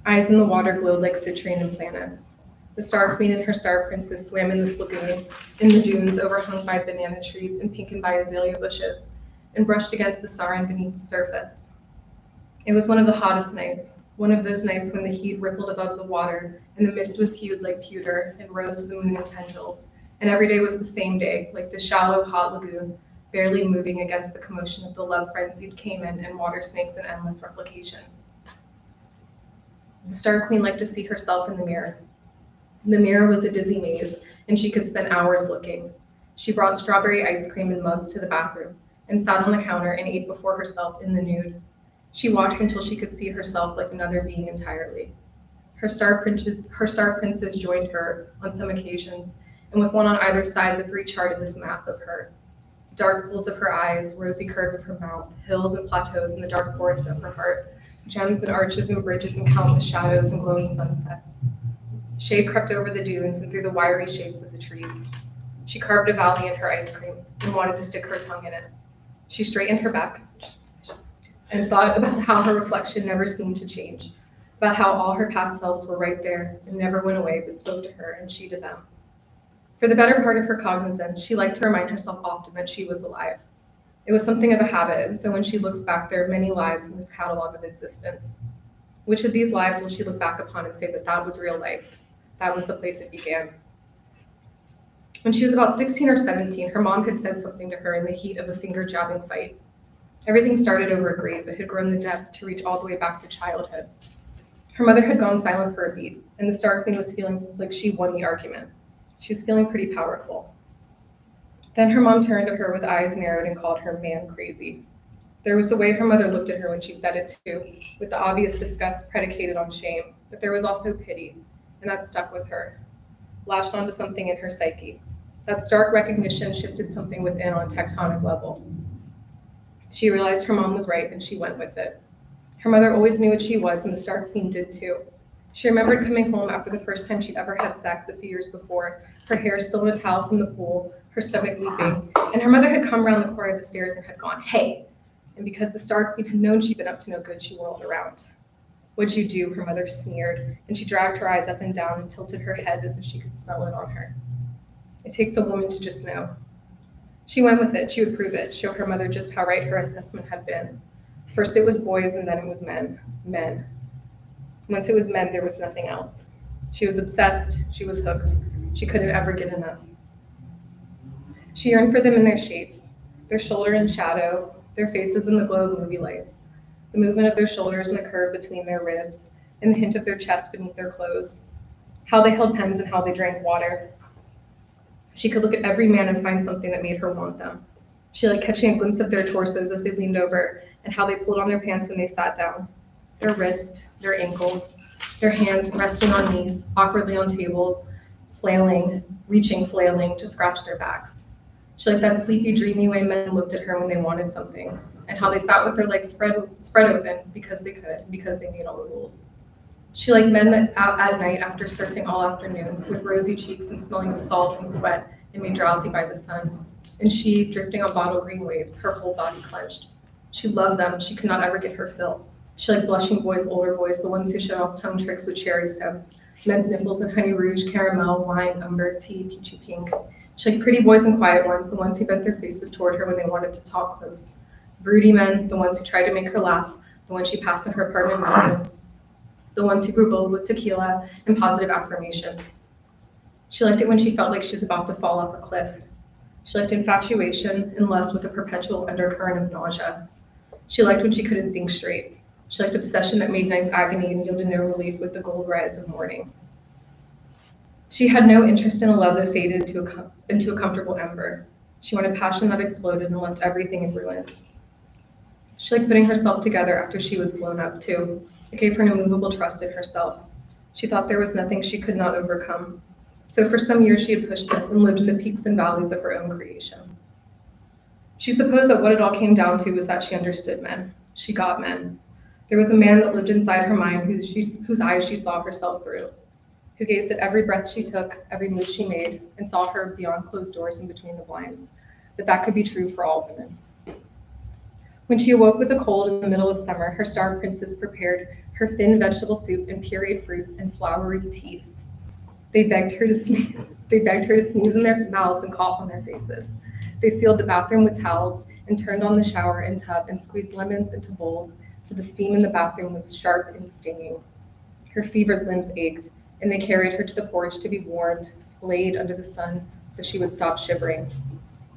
Eyes in the water glowed like citrine and planets. The Star Queen and her star princess swam in this lagoon, in the dunes overhung by banana trees and pinkened by azalea bushes, and brushed against the sarin beneath the surface. It was one of the hottest nights, one of those nights when the heat rippled above the water and the mist was hued like pewter and rose to the moon in tendrils, and every day was the same day, like the shallow, hot lagoon, barely moving against the commotion of the love-frenzied caiman and water snakes in endless replication. The Star Queen liked to see herself in the mirror. The mirror was a dizzy maze, and she could spend hours looking. She brought strawberry ice cream in mugs to the bathroom, and sat on the counter and ate before herself in the nude. She watched until she could see herself like another being entirely. Her star princes joined her on some occasions, and with one on either side, the 3 charted this map of her. Dark pools of her eyes, rosy curve of her mouth, hills and plateaus in the dark forest of her heart, gems and arches and bridges and countless shadows and glowing sunsets. Shade crept over the dunes and through the wiry shapes of the trees. She carved a valley in her ice cream and wanted to stick her tongue in it. She straightened her back and thought about how her reflection never seemed to change, about how all her past selves were right there and never went away but spoke to her and she to them. For the better part of her cognizance, she liked to remind herself often that she was alive. It was something of a habit, and so when she looks back, there are many lives in this catalog of existence. Which of these lives will she look back upon and say that that was real life? That was the place it began. When she was about 16 or 17, her mom had said something to her in the heat of a finger-jabbing fight. Everything started over a grade, but had grown the depth to reach all the way back to childhood. Her mother had gone silent for a beat, and the Star Queen was feeling like she won the argument. She was feeling pretty powerful. Then her mom turned to her with eyes narrowed and called her man crazy. There was the way her mother looked at her when she said it too, with the obvious disgust predicated on shame, but there was also pity, and that stuck with her, latched onto something in her psyche. That stark recognition shifted something within on a tectonic level. She realized her mom was right, and she went with it. Her mother always knew what she was, and the Star Queen did too. She remembered coming home after the first time she'd ever had sex a few years before, her hair still in a towel from the pool, her stomach leaping, and her mother had come around the corner of the stairs and had gone, "Hey!" And because the Star Queen had known she'd been up to no good, she whirled around. "What'd you do?" her mother sneered, and she dragged her eyes up and down and tilted her head as if she could smell it on her. It takes a woman to just know. She went with it. She would prove it, show her mother just how right her assessment had been. First it was boys, and then it was men. Men. Once it was men, there was nothing else. She was obsessed. She was hooked. She couldn't ever get enough. She yearned for them in their shapes, their shoulder in shadow, their faces in the glow of movie lights, the movement of their shoulders and the curve between their ribs, and the hint of their chest beneath their clothes, how they held pens and how they drank water. She could look at every man and find something that made her want them. She liked catching a glimpse of their torsos as they leaned over and how they pulled on their pants when they sat down. Their wrists, their ankles, their hands resting on knees, awkwardly on tables, flailing, reaching, flailing to scratch their backs. She liked that sleepy, dreamy way men looked at her when they wanted something, and how they sat with their legs spread open because they could, because they made all the rules. She liked men that out at night after surfing all afternoon, with rosy cheeks and smelling of salt and sweat and made drowsy by the sun. And she, drifting on bottle green waves, her whole body clenched. She loved them, she could not ever get her fill. She liked blushing boys, older boys, the ones who showed off tongue tricks with cherry stems, men's nipples and honey rouge, caramel, wine, umber, tea, peachy pink. She liked pretty boys and quiet ones, the ones who bent their faces toward her when they wanted to talk close. Broody men, the ones who tried to make her laugh, the ones she passed in her apartment window, the ones who grew bold with tequila and positive affirmation. She liked it when she felt like she was about to fall off a cliff. She liked infatuation and lust with a perpetual undercurrent of nausea. She liked when she couldn't think straight. She liked obsession that made night's agony and yielded no relief with the gold rise of morning. She had no interest in a love that faded into a comfortable ember. She wanted passion that exploded and left everything in ruins. She liked putting herself together after she was blown up too. It gave her an immovable trust in herself. She thought there was nothing she could not overcome. So for some years she had pushed this and lived in the peaks and valleys of her own creation. She supposed that what it all came down to was that she understood men. She got men. There was a man that lived inside her mind whose eyes she saw herself through, who gazed at every breath she took, every move she made, and saw her beyond closed doors and between the blinds. But that could be true for all women. When she awoke with a cold in the middle of summer, her star princess prepared her thin vegetable soup and pureed fruits and flowery teas. They begged her to sneeze in their mouths and cough on their faces. They sealed the bathroom with towels and turned on the shower and tub and squeezed lemons into bowls so the steam in the bathroom was sharp and stinging. Her fevered limbs ached, and they carried her to the porch to be warmed, splayed under the sun so she would stop shivering.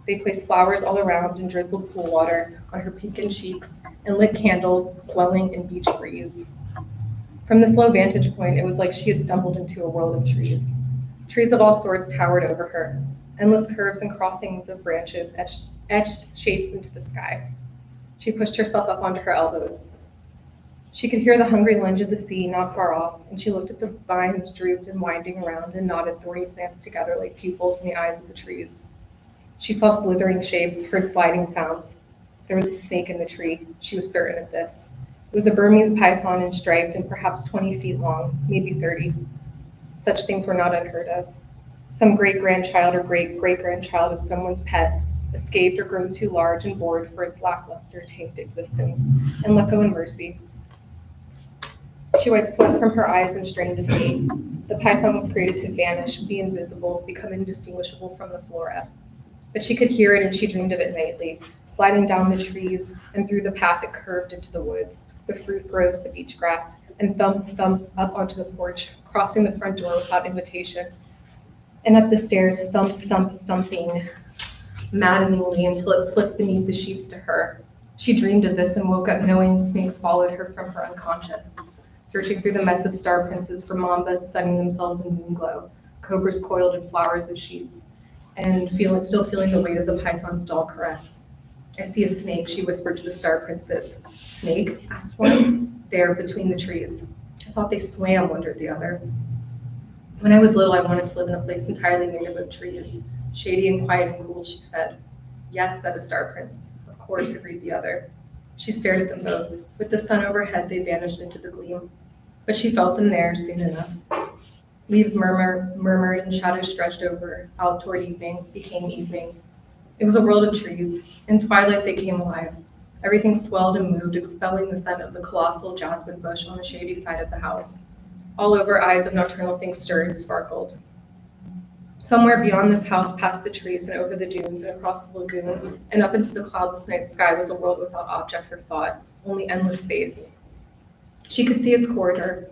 They placed flowers all around and drizzled pool water on her peaked cheeks and lit candles, swelling in beach breeze. From this low vantage point, it was like she had stumbled into a world of trees. Trees of all sorts towered over her. Endless curves and crossings of branches etched shapes into the sky. She pushed herself up onto her elbows. She could hear the hungry lunge of the sea not far off, and she looked at the vines drooped and winding around and knotted thorny plants together like pupils in the eyes of the trees. She saw slithering shapes, heard sliding sounds. There was a snake in the tree. She was certain of this. It was a Burmese python and striped and perhaps 20 feet long, maybe 30. Such things were not unheard of. Some great-grandchild or great-great-grandchild of someone's pet escaped or grown too large and bored for its lackluster, tanked existence, and let go in mercy. She wiped sweat from her eyes and strained to see. The python was created to vanish, be invisible, become indistinguishable from the flora. But she could hear it and she dreamed of it nightly, sliding down the trees and through the path that curved into the woods, the fruit groves, the beach grass, and thump, thump up onto the porch, crossing the front door without invitation, and up the stairs, thump, thump, thumping, maddeningly until it slipped beneath the sheets to her. She dreamed of this and woke up knowing snakes followed her from her unconscious, searching through the mess of star princes for mambas sunning themselves in moon glow, cobras coiled in flowers of sheets, and still feeling the weight of the python's dull caress. I see a snake, she whispered to the star princess. Snake? Asked one. There, between the trees. I thought they swam, wondered the other. When I was little, I wanted to live in a place entirely made up of trees. Shady and quiet and cool, she said. Yes, said a star prince. Of course, agreed the other. She stared at them both. With the sun overhead, they vanished into the gleam. But she felt them there soon enough. Leaves murmured and shadows stretched over, out toward evening, became evening. It was a world of trees. In twilight, they came alive. Everything swelled and moved, expelling the scent of the colossal jasmine bush on the shady side of the house. All over, eyes of nocturnal things stirred and sparkled. Somewhere beyond this house, past the trees and over the dunes and across the lagoon and up into the cloudless night sky was a world without objects or thought, only endless space. She could see its corridor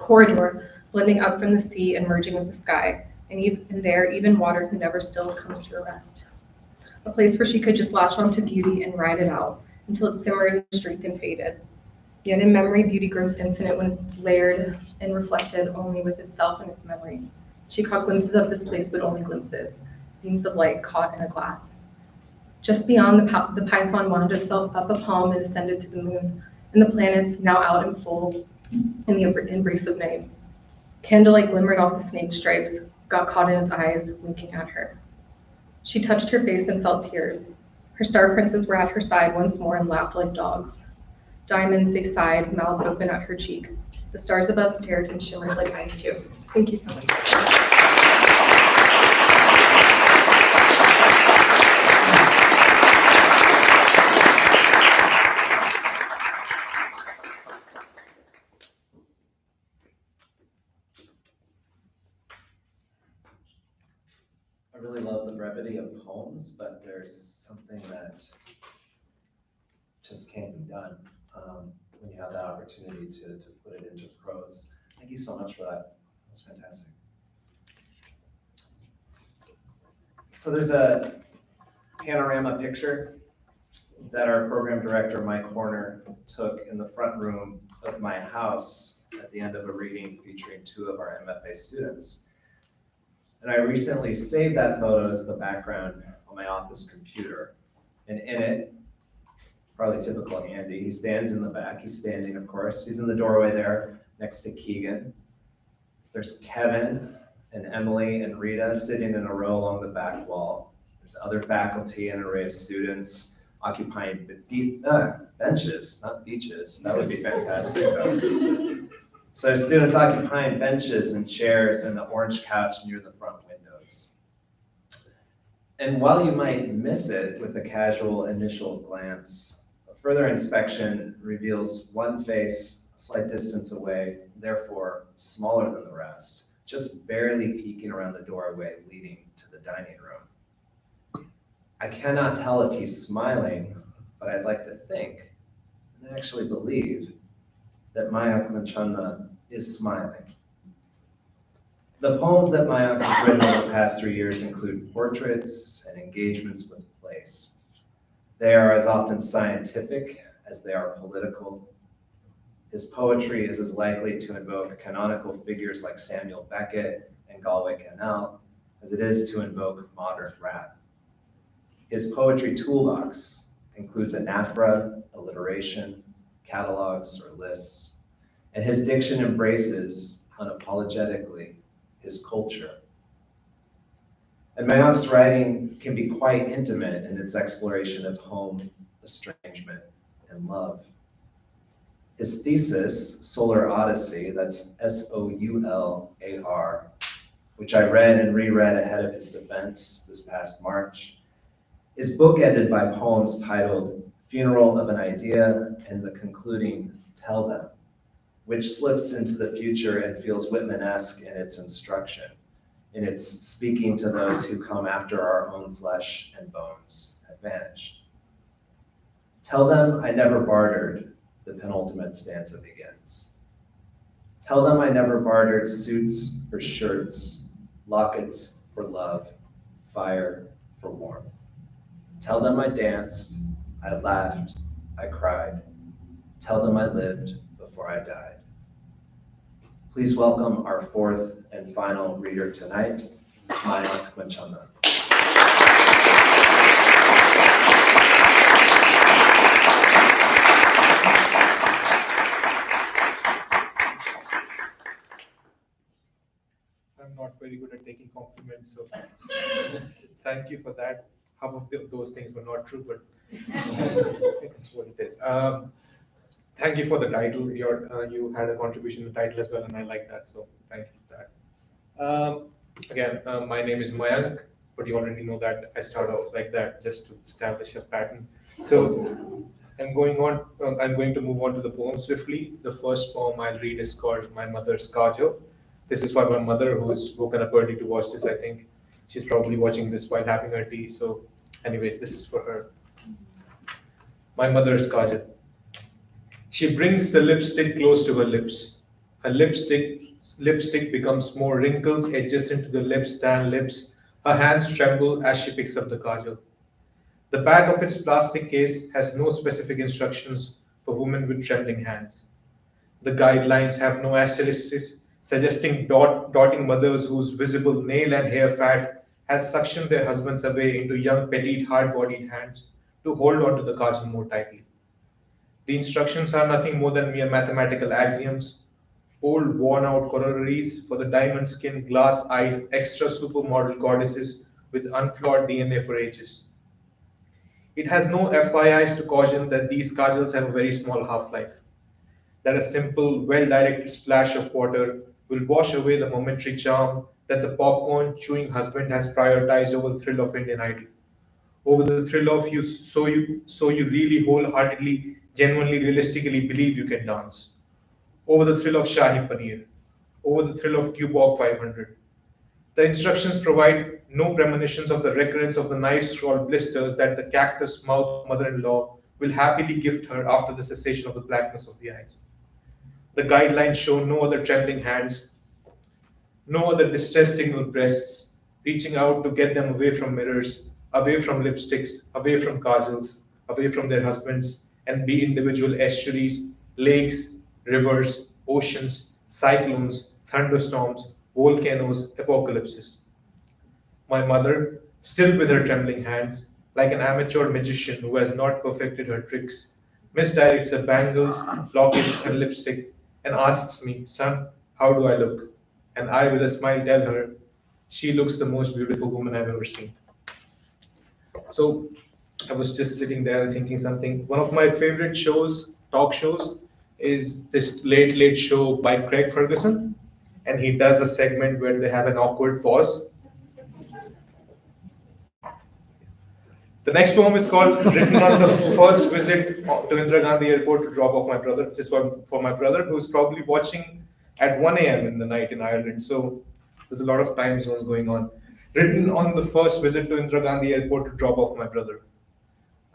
blending up from the sea and merging with the sky, and there even water who never stills comes to her rest. A place where she could just latch onto beauty and ride it out until it simmered and streaked and faded. Yet in memory, beauty grows infinite when layered and reflected only with itself and its memory. She caught glimpses of this place, but only glimpses, beams of light caught in a glass. Just beyond, the python wound itself up a palm and ascended to the moon, and the planets, now out in full in the embrace of night. Candlelight glimmered off the snake stripes, got caught in its eyes, winking at her. She touched her face and felt tears. Her star princes were at her side once more and laughed like dogs. Diamonds, they sighed, mouths open at her cheek. The stars above stared and shimmered like eyes too. Thank you so much. I really love the brevity of poems, but there's something that just can't be done when you have that opportunity to put it into prose. Thank you so much for that. That was fantastic. So there's a panorama picture that our program director, Mike Horner, took in the front room of my house at the end of a reading featuring 2 of our MFA students. And I recently saved that photo as the background on my office computer. And in it, probably typical Andy, he stands in the back. He's standing, of course. He's in the doorway there next to Keegan. There's Kevin and Emily and Rita sitting in a row along the back wall. There's other faculty and an array of students occupying benches, not beaches. That would be fantastic, though. So students occupying benches and chairs and the orange couch near the front windows. And while you might miss it with a casual initial glance, a further inspection reveals one face a slight distance away, therefore smaller than the rest, just barely peeking around the doorway leading to the dining room. I cannot tell if he's smiling, but I'd like to think, and actually believe, that Mayank Manchanda is smiling. The poems that Mayank has written over the past 3 years include portraits and engagements with place. They are as often scientific as they are political. His poetry is as likely to invoke canonical figures like Samuel Beckett and Galway Kinnell as it is to invoke modern rap. His poetry toolbox includes anaphora, alliteration, catalogs or lists, and his diction embraces, unapologetically, his culture. And Mayank's writing can be quite intimate in its exploration of home, estrangement, and love. His thesis, Solar Odyssey, that's S-O-U-L-A-R, which I read and reread ahead of his defense this past March, is bookended by poems titled Funeral of an Idea and the concluding Tell Them, which slips into the future and feels Whitman-esque in its instruction, in its speaking to those who come after our own flesh and bones have vanished. Tell them I never bartered, the penultimate stanza begins. Tell them I never bartered suits for shirts, lockets for love, fire for warmth. Tell them I danced, I laughed, I cried. Tell them I lived before I died. Please welcome our 4th and final reader tonight, Mayank Manchanda. I'm not very good at taking compliments, so thank you for that. Half of those things were not true, but it's what it is. Thank you for the title. You had a contribution to the title as well, and I like that, so thank you for that. Again, my name is Mayank, but you already know that I start off like that just to establish a pattern. So I'm going to move on to the poem swiftly. The first poem I'll read is called My Mother's Kajo. This is for my mother, who has woken up early to watch this, I think. She's probably watching this while having her tea. So anyways, this is for her. My mother's Kajo. She brings the lipstick close to her lips. Her lipstick becomes more wrinkles adjacent to the lips than lips. Her hands tremble as she picks up the kajal. The back of its plastic case has no specific instructions for women with trembling hands. The guidelines have no asterisks, suggesting dotting mothers whose visible nail and hair fat has suctioned their husbands away into young, petite, hard-bodied hands to hold onto the kajal more tightly. The instructions are nothing more than mere mathematical axioms. old worn-out corollaries for the diamond-skinned, glass-eyed, extra supermodel goddesses with unflawed DNA for ages. It has no FIIs to caution that these kajals have a very small half-life, that a simple, well-directed splash of water will wash away the momentary charm that the popcorn-chewing husband has prioritized over the thrill of Indian Idol, over the thrill of you really wholeheartedly, genuinely, realistically believe you can dance, over the thrill of Shahi Paneer, over the thrill of Q-Bob 500. The instructions provide no premonitions of the recurrence of the knife-scrawled blisters that the cactus-mouthed mother-in-law will happily gift her after the cessation of the blackness of the eyes. The guidelines show no other trembling hands, no other distress signal breasts, reaching out to get them away from mirrors, away from lipsticks, away from kajals, away from their husbands, and be individual estuaries, lakes, rivers, oceans, cyclones, thunderstorms, volcanoes, apocalypses. My mother, still with her trembling hands, like an amateur magician who has not perfected her tricks, misdirects her bangles, lockets, and lipstick, and asks me, "Son, how do I look?" And I, with a smile, tell her, "She looks the most beautiful woman I've ever seen." So I was just sitting there and thinking something. One of my favorite shows, talk shows, is this Late Late Show by Craig Ferguson. And he does a segment where they have an awkward pause. The next poem is called Written on the First Visit to Indira Gandhi Airport to drop off my brother. This is for my brother who is probably watching at 1 a.m. in the night in Ireland. So there's a lot of time zones going on. Written on the first visit to Indira Gandhi Airport to drop off my brother.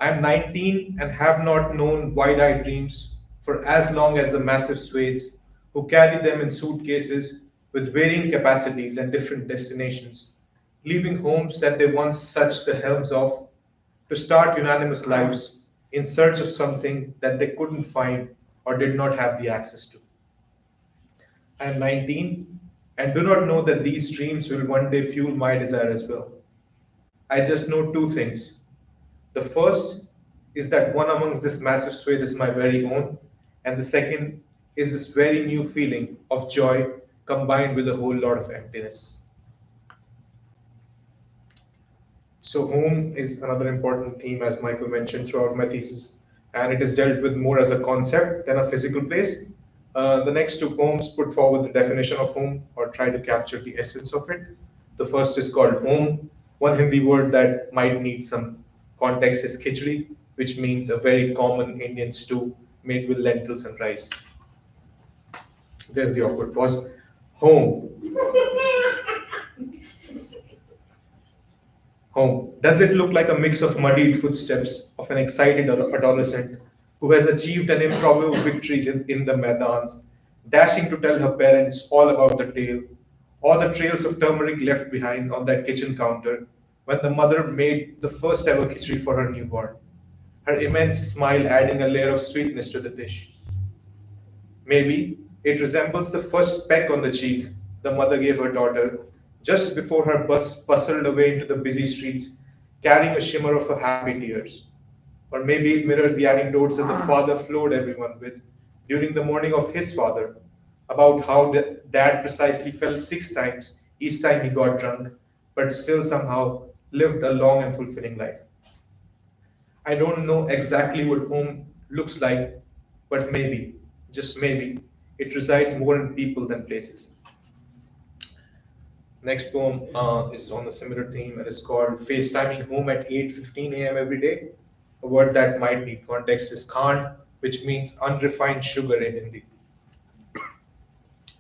I am 19 and have not known wide-eyed dreams for as long as the massive Swedes who carry them in suitcases with varying capacities and different destinations, leaving homes that they once sucked the helms of to start unanimous lives in search of something that they couldn't find or did not have the access to. I am 19 and do not know that these dreams will one day fuel my desire as well. I just know two things. The first is that one amongst this massive swathe is my very own, and the second is this very new feeling of joy combined with a whole lot of emptiness. So, home is another important theme, as Michael mentioned throughout my thesis, and it is dealt with more as a concept than a physical place. The next two poems put forward the definition of home or try to capture the essence of it. The first is called home. One Hindi word that might need some context is khichdi, which means a very common Indian stew made with lentils and rice. There's the awkward pause. Home. Home. Does it look like a mix of muddied footsteps of an excited adolescent who has achieved an improbable victory in the Maidans, dashing to tell her parents all about the tale, or the trails of turmeric left behind on that kitchen counter when the mother made the first ever khichdi for her newborn, her immense smile adding a layer of sweetness to the dish? Maybe it resembles the first peck on the cheek the mother gave her daughter just before her bus bustled away into the busy streets, carrying a shimmer of her happy tears. Or maybe it mirrors the anecdotes that the father floored everyone with during the mourning of his father about how dad precisely fell 6 times each time he got drunk, but still somehow lived a long and fulfilling life. I don't know exactly what home looks like, but maybe, just maybe, it resides more in people than places. Next poem is on a similar theme and is called FaceTiming Home at 8:15 a.m. every day. A word that might need context is Khan, which means unrefined sugar in Hindi.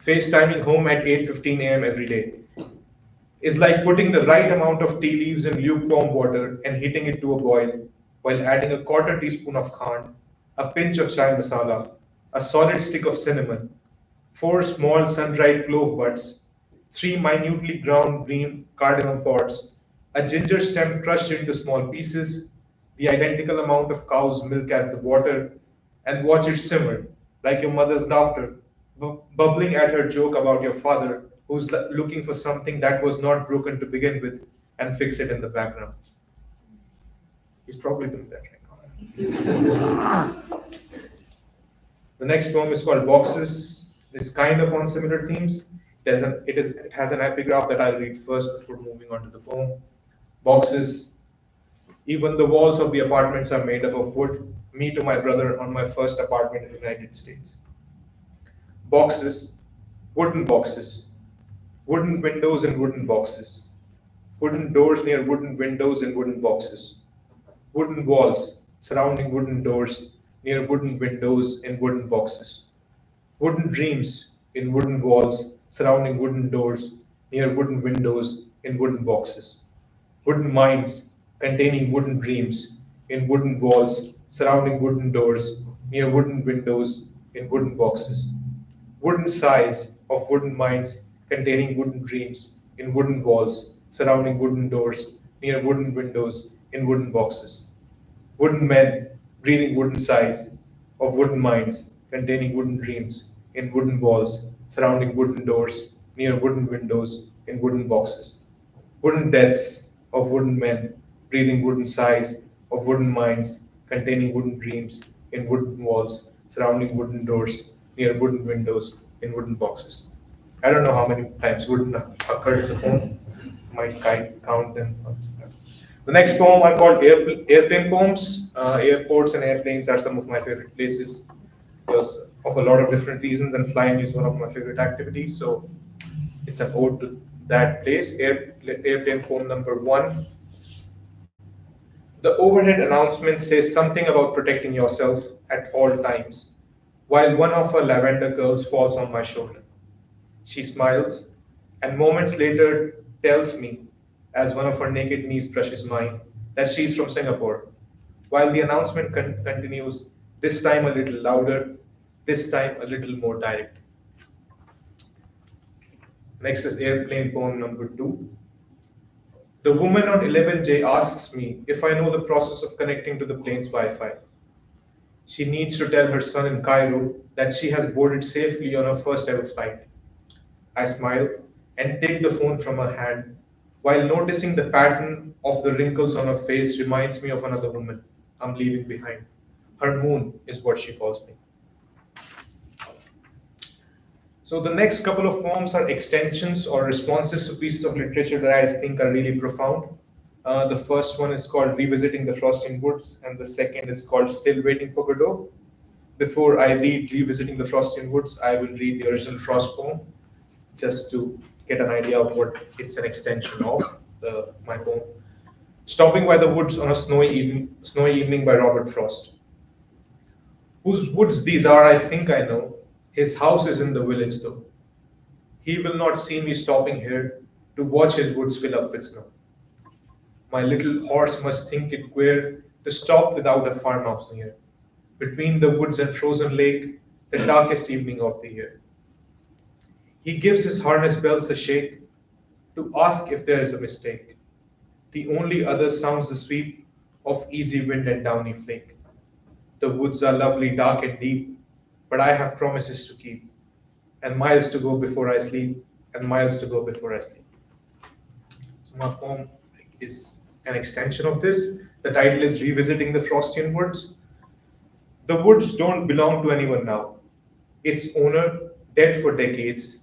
FaceTiming home at 8:15 a.m. every day is like putting the right amount of tea leaves in lukewarm water and heating it to a boil while adding a quarter teaspoon of khan, a pinch of chai masala, a solid stick of cinnamon, 4 small sun-dried clove buds, 3 minutely ground green cardamom pods, a ginger stem crushed into small pieces, the identical amount of cow's milk as the water, and watch it simmer like your mother's laughter, bubbling at her joke about your father who's looking for something that was not broken to begin with and fix it in the background. He's probably doing that right now. The next poem is called Boxes. is kind of on similar themes. It has an epigraph that I'll read first before moving on to the poem. Boxes. Even the walls of the apartments are made up of wood. Me to my brother on my first apartment in the United States. Boxes, wooden boxes, wooden windows in wooden boxes, wooden doors near wooden windows in wooden boxes, wooden walls surrounding wooden doors near wooden windows in wooden boxes, wooden dreams in wooden walls surrounding wooden doors near wooden windows in wooden boxes, wooden minds containing wooden dreams in wooden walls surrounding wooden doors near wooden windows in wooden boxes, wooden sighs of wooden minds containing wooden dreams in wooden walls surrounding wooden doors near wooden windows in wooden boxes, wooden men breathing wooden sighs of wooden minds containing wooden dreams in wooden walls surrounding wooden doors near wooden windows in wooden boxes, wooden deaths of wooden men breathing wooden sighs of wooden minds containing wooden dreams in wooden walls surrounding wooden doors near wooden windows in wooden boxes. I don't know how many times wooden occurred in the poem. Might count them. The next poem I called airplane poems. Airports and airplanes are some of my favorite places because of a lot of different reasons, and flying is one of my favorite activities. So it's an ode to that place. Airplane poem number 1. The overhead announcement says something about protecting yourself at all times, while one of her lavender curls falls on my shoulder. She smiles, and moments later tells me, as one of her naked knees brushes mine, that she is from Singapore. While the announcement continues, this time a little louder, this time a little more direct. Next is airplane poem number 2. The woman on 11J asks me if I know the process of connecting to the plane's Wi-Fi. She needs to tell her son in Cairo that she has boarded safely on her first ever flight. I smile and take the phone from her hand, while noticing the pattern of the wrinkles on her face reminds me of another woman I'm leaving behind. Her moon is what she calls me. So the next couple of poems are extensions or responses to pieces of literature that I think are really profound. The first one is called Revisiting the Frostian Woods, and the second is called Still Waiting for Godot. Before I read Revisiting the Frostian Woods, I will read the original Frost poem, just to get an idea of what it's an extension of my poem. Stopping by the Woods on a Snowy Evening by Robert Frost. Whose woods these are, I think I know. His house is in the village, though. He will not see me stopping here to watch his woods fill up with snow. My little horse must think it queer to stop without a farmhouse near, between the woods and frozen lake, the darkest evening of the year. He gives his harness bells a shake to ask if there is a mistake. The only other sounds the sweep of easy wind and downy flake. The woods are lovely, dark and deep, but I have promises to keep, and miles to go before I sleep, and miles to go before I sleep. So my poem is an extension of this. The title is Revisiting the Frostian Woods. The woods don't belong to anyone now. Its owner, dead for decades,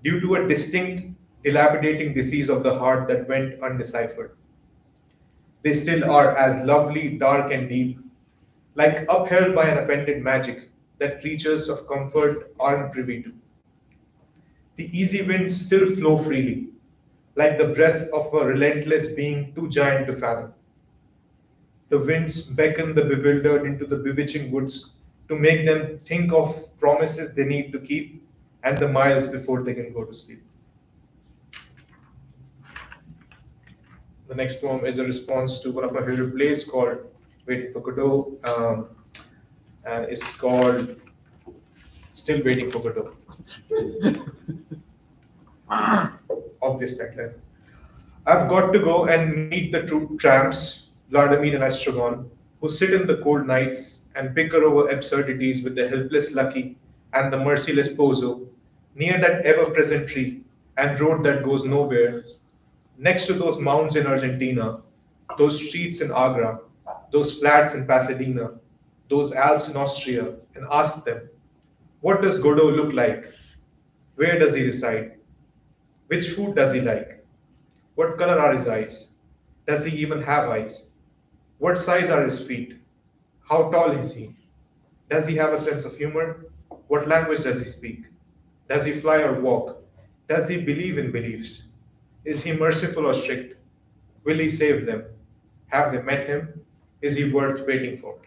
due to a distinct, dilapidating disease of the heart that went undeciphered. They still are as lovely, dark, and deep, like upheld by an appended magic that creatures of comfort aren't privy to. The easy winds still flow freely, like the breath of a relentless being too giant to fathom. The winds beckon the bewildered into the bewitching woods to make them think of promises they need to keep and the miles before they can go to sleep. The next poem is a response to one of my favorite plays called Waiting for Godot, and it's called Still Waiting for Godot. Obvious tagline. I've got to go and meet the two tramps, Vladimir and Estragon, who sit in the cold nights and bicker over absurdities with the helpless Lucky and the merciless Pozo, near that ever-present tree and road that goes nowhere, next to those mounds in Argentina, those streets in Agra, those flats in Pasadena, those Alps in Austria, and ask them, what does Godot look like Where does he reside? Which food does he like? What color are his eyes? Does he even have eyes? What size are his feet? How tall is he? Does he have a sense of humor? What language does he speak? Does he fly or walk? Does he believe in beliefs? Is he merciful or strict? Will he save them? Have they met him? Is he worth waiting for?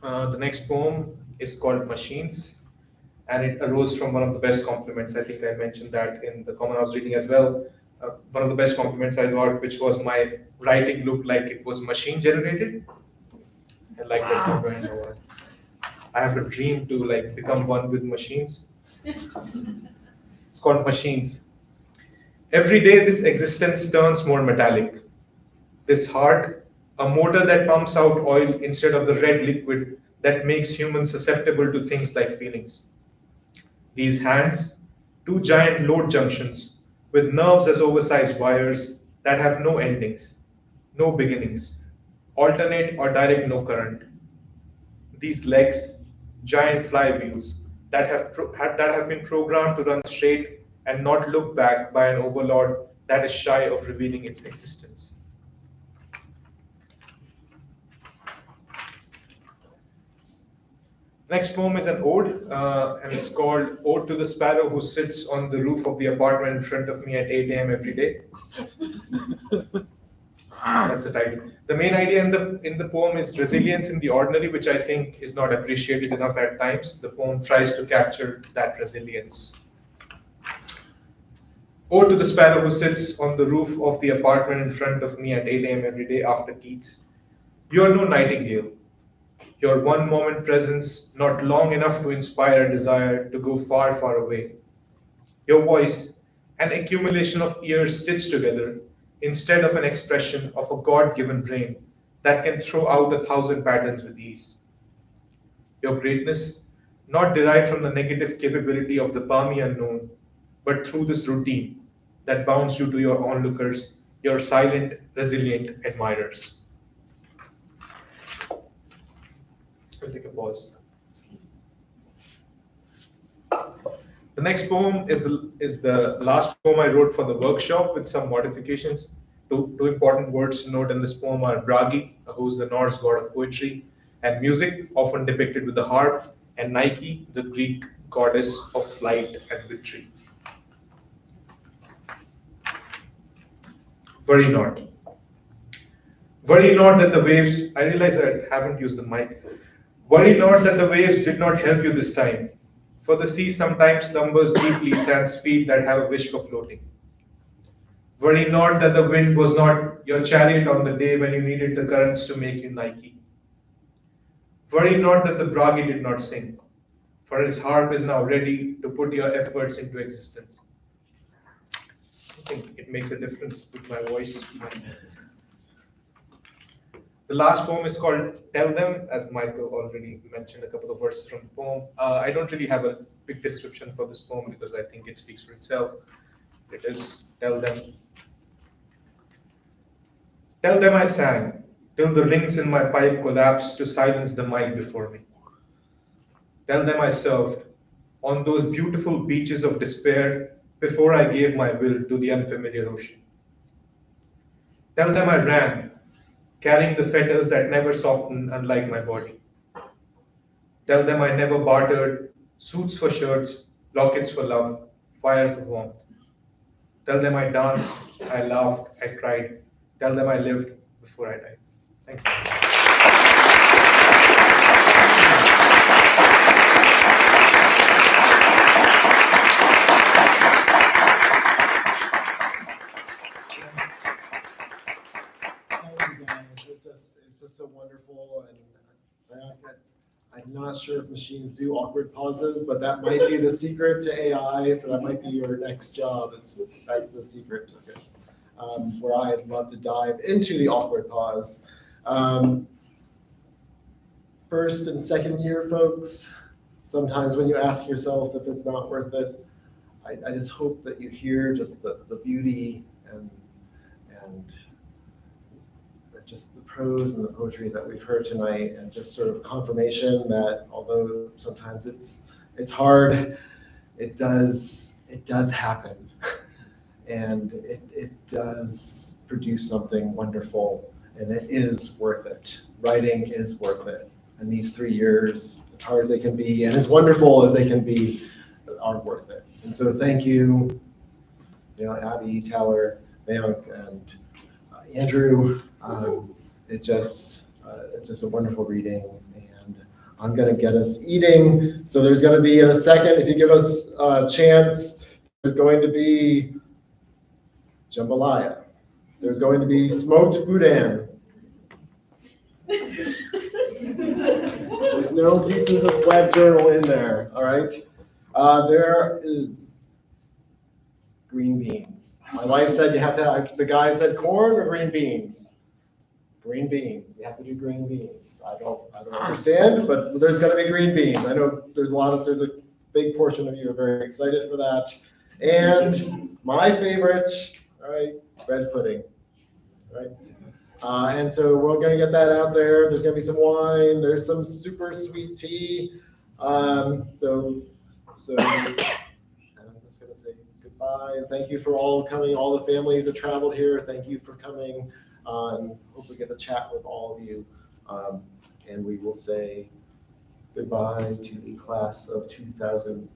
The next poem is called Machines, and it arose from one of the best compliments. I think I mentioned that in the Common House reading as well. One of the best compliments I got, which was my writing looked like it was machine generated. I like that compliment a lot. I have a dream to like become one with machines. It's called Machines. Every day, this existence turns more metallic. This heart, a motor that pumps out oil instead of the red liquid that makes humans susceptible to things like feelings. These hands, two giant load junctions with nerves as oversized wires that have no endings, no beginnings, alternate or direct no current. These legs, giant flywheels that have been programmed to run straight and not look back by an overlord that is shy of revealing its existence. Next poem is an ode, and it's called Ode to the Sparrow Who Sits on the Roof of the Apartment in Front of Me at 8 a.m. every day. That's the title. The main idea in the poem is resilience in the ordinary, which I think is not appreciated enough at times. The poem tries to capture that resilience. Ode to the sparrow who sits on the roof of the apartment in front of me at 8 a.m. every day after Keats. You are no nightingale. Your one moment presence not long enough to inspire a desire to go far, far away. Your voice, an accumulation of ears stitched together, instead of an expression of a God given brain that can throw out 1,000 patterns with ease. Your greatness, not derived from the negative capability of the balmy unknown, but through this routine that bounds you to your onlookers, your silent, resilient admirers. We'll take a pause. The next poem is the last poem I wrote for the workshop with some modifications. Two important words to note in this poem are Bragi, who is the Norse god of poetry, and music, often depicted with the harp, and Nike, the Greek goddess of flight and victory. Worry not. Worry not that the waves, I realize I haven't used the mic. Worry not that the waves did not help you this time. For the sea sometimes numbers deeply sans feet that have a wish for floating. Worry not that the wind was not your chariot on the day when you needed the currents to make you Nike. Worry not that the Bragi did not sing, for his harp is now ready to put your efforts into existence. I think it makes a difference with my voice. The last poem is called Tell Them, as Michael already mentioned a couple of verses from the poem. I don't really have a big description for this poem because I think it speaks for itself. It is Tell Them. Tell them I sang, till the rings in my pipe collapsed to silence the mic before me. Tell them I served on those beautiful beaches of despair before I gave my will to the unfamiliar ocean. Tell them I ran, carrying the fetters that never soften, unlike my body. Tell them I never bartered suits for shirts, lockets for love, fire for warmth. Tell them I danced, I laughed, I cried. Tell them I lived before I died. Thank you. Thank you guys. It's just so wonderful, and I'm not sure if machines do awkward pauses, but that might be the secret to AI. So that might be your next job. That's the secret. Okay. Where I'd love to dive into the awkward pause. First and second year folks, sometimes when you ask yourself if it's not worth it, I just hope that you hear just the beauty and just the prose and the poetry that we've heard tonight, and just sort of confirmation that although sometimes it's It's hard. It does happen. And it does produce something wonderful, and it is worth it. Writing is worth it. And these 3 years, as hard as they can be, and as wonderful as they can be, are worth it. And so thank you, Abby, Tyler, Mayank, and Andrew. It's just a wonderful reading, and I'm going to get us eating. So there's going to be, in a second, if you give us a chance, there's going to be jambalaya. There's going to be smoked boudin. There's no pieces of web journal in there, all right? There is green beans. My wife said you have to, the guy said corn or green beans? Green beans. You have to do green beans. I don't understand, but there's gonna be green beans. I know there's a big portion of you are very excited for that. And my favorite, all right, bread pudding, right? And so we're gonna get that out there. There's gonna be some wine. There's some super sweet tea. So I'm just gonna say goodbye and thank you for all coming. All the families that traveled here, thank you for coming. And hope we get to chat with all of you. And we will say goodbye to the class of 2024.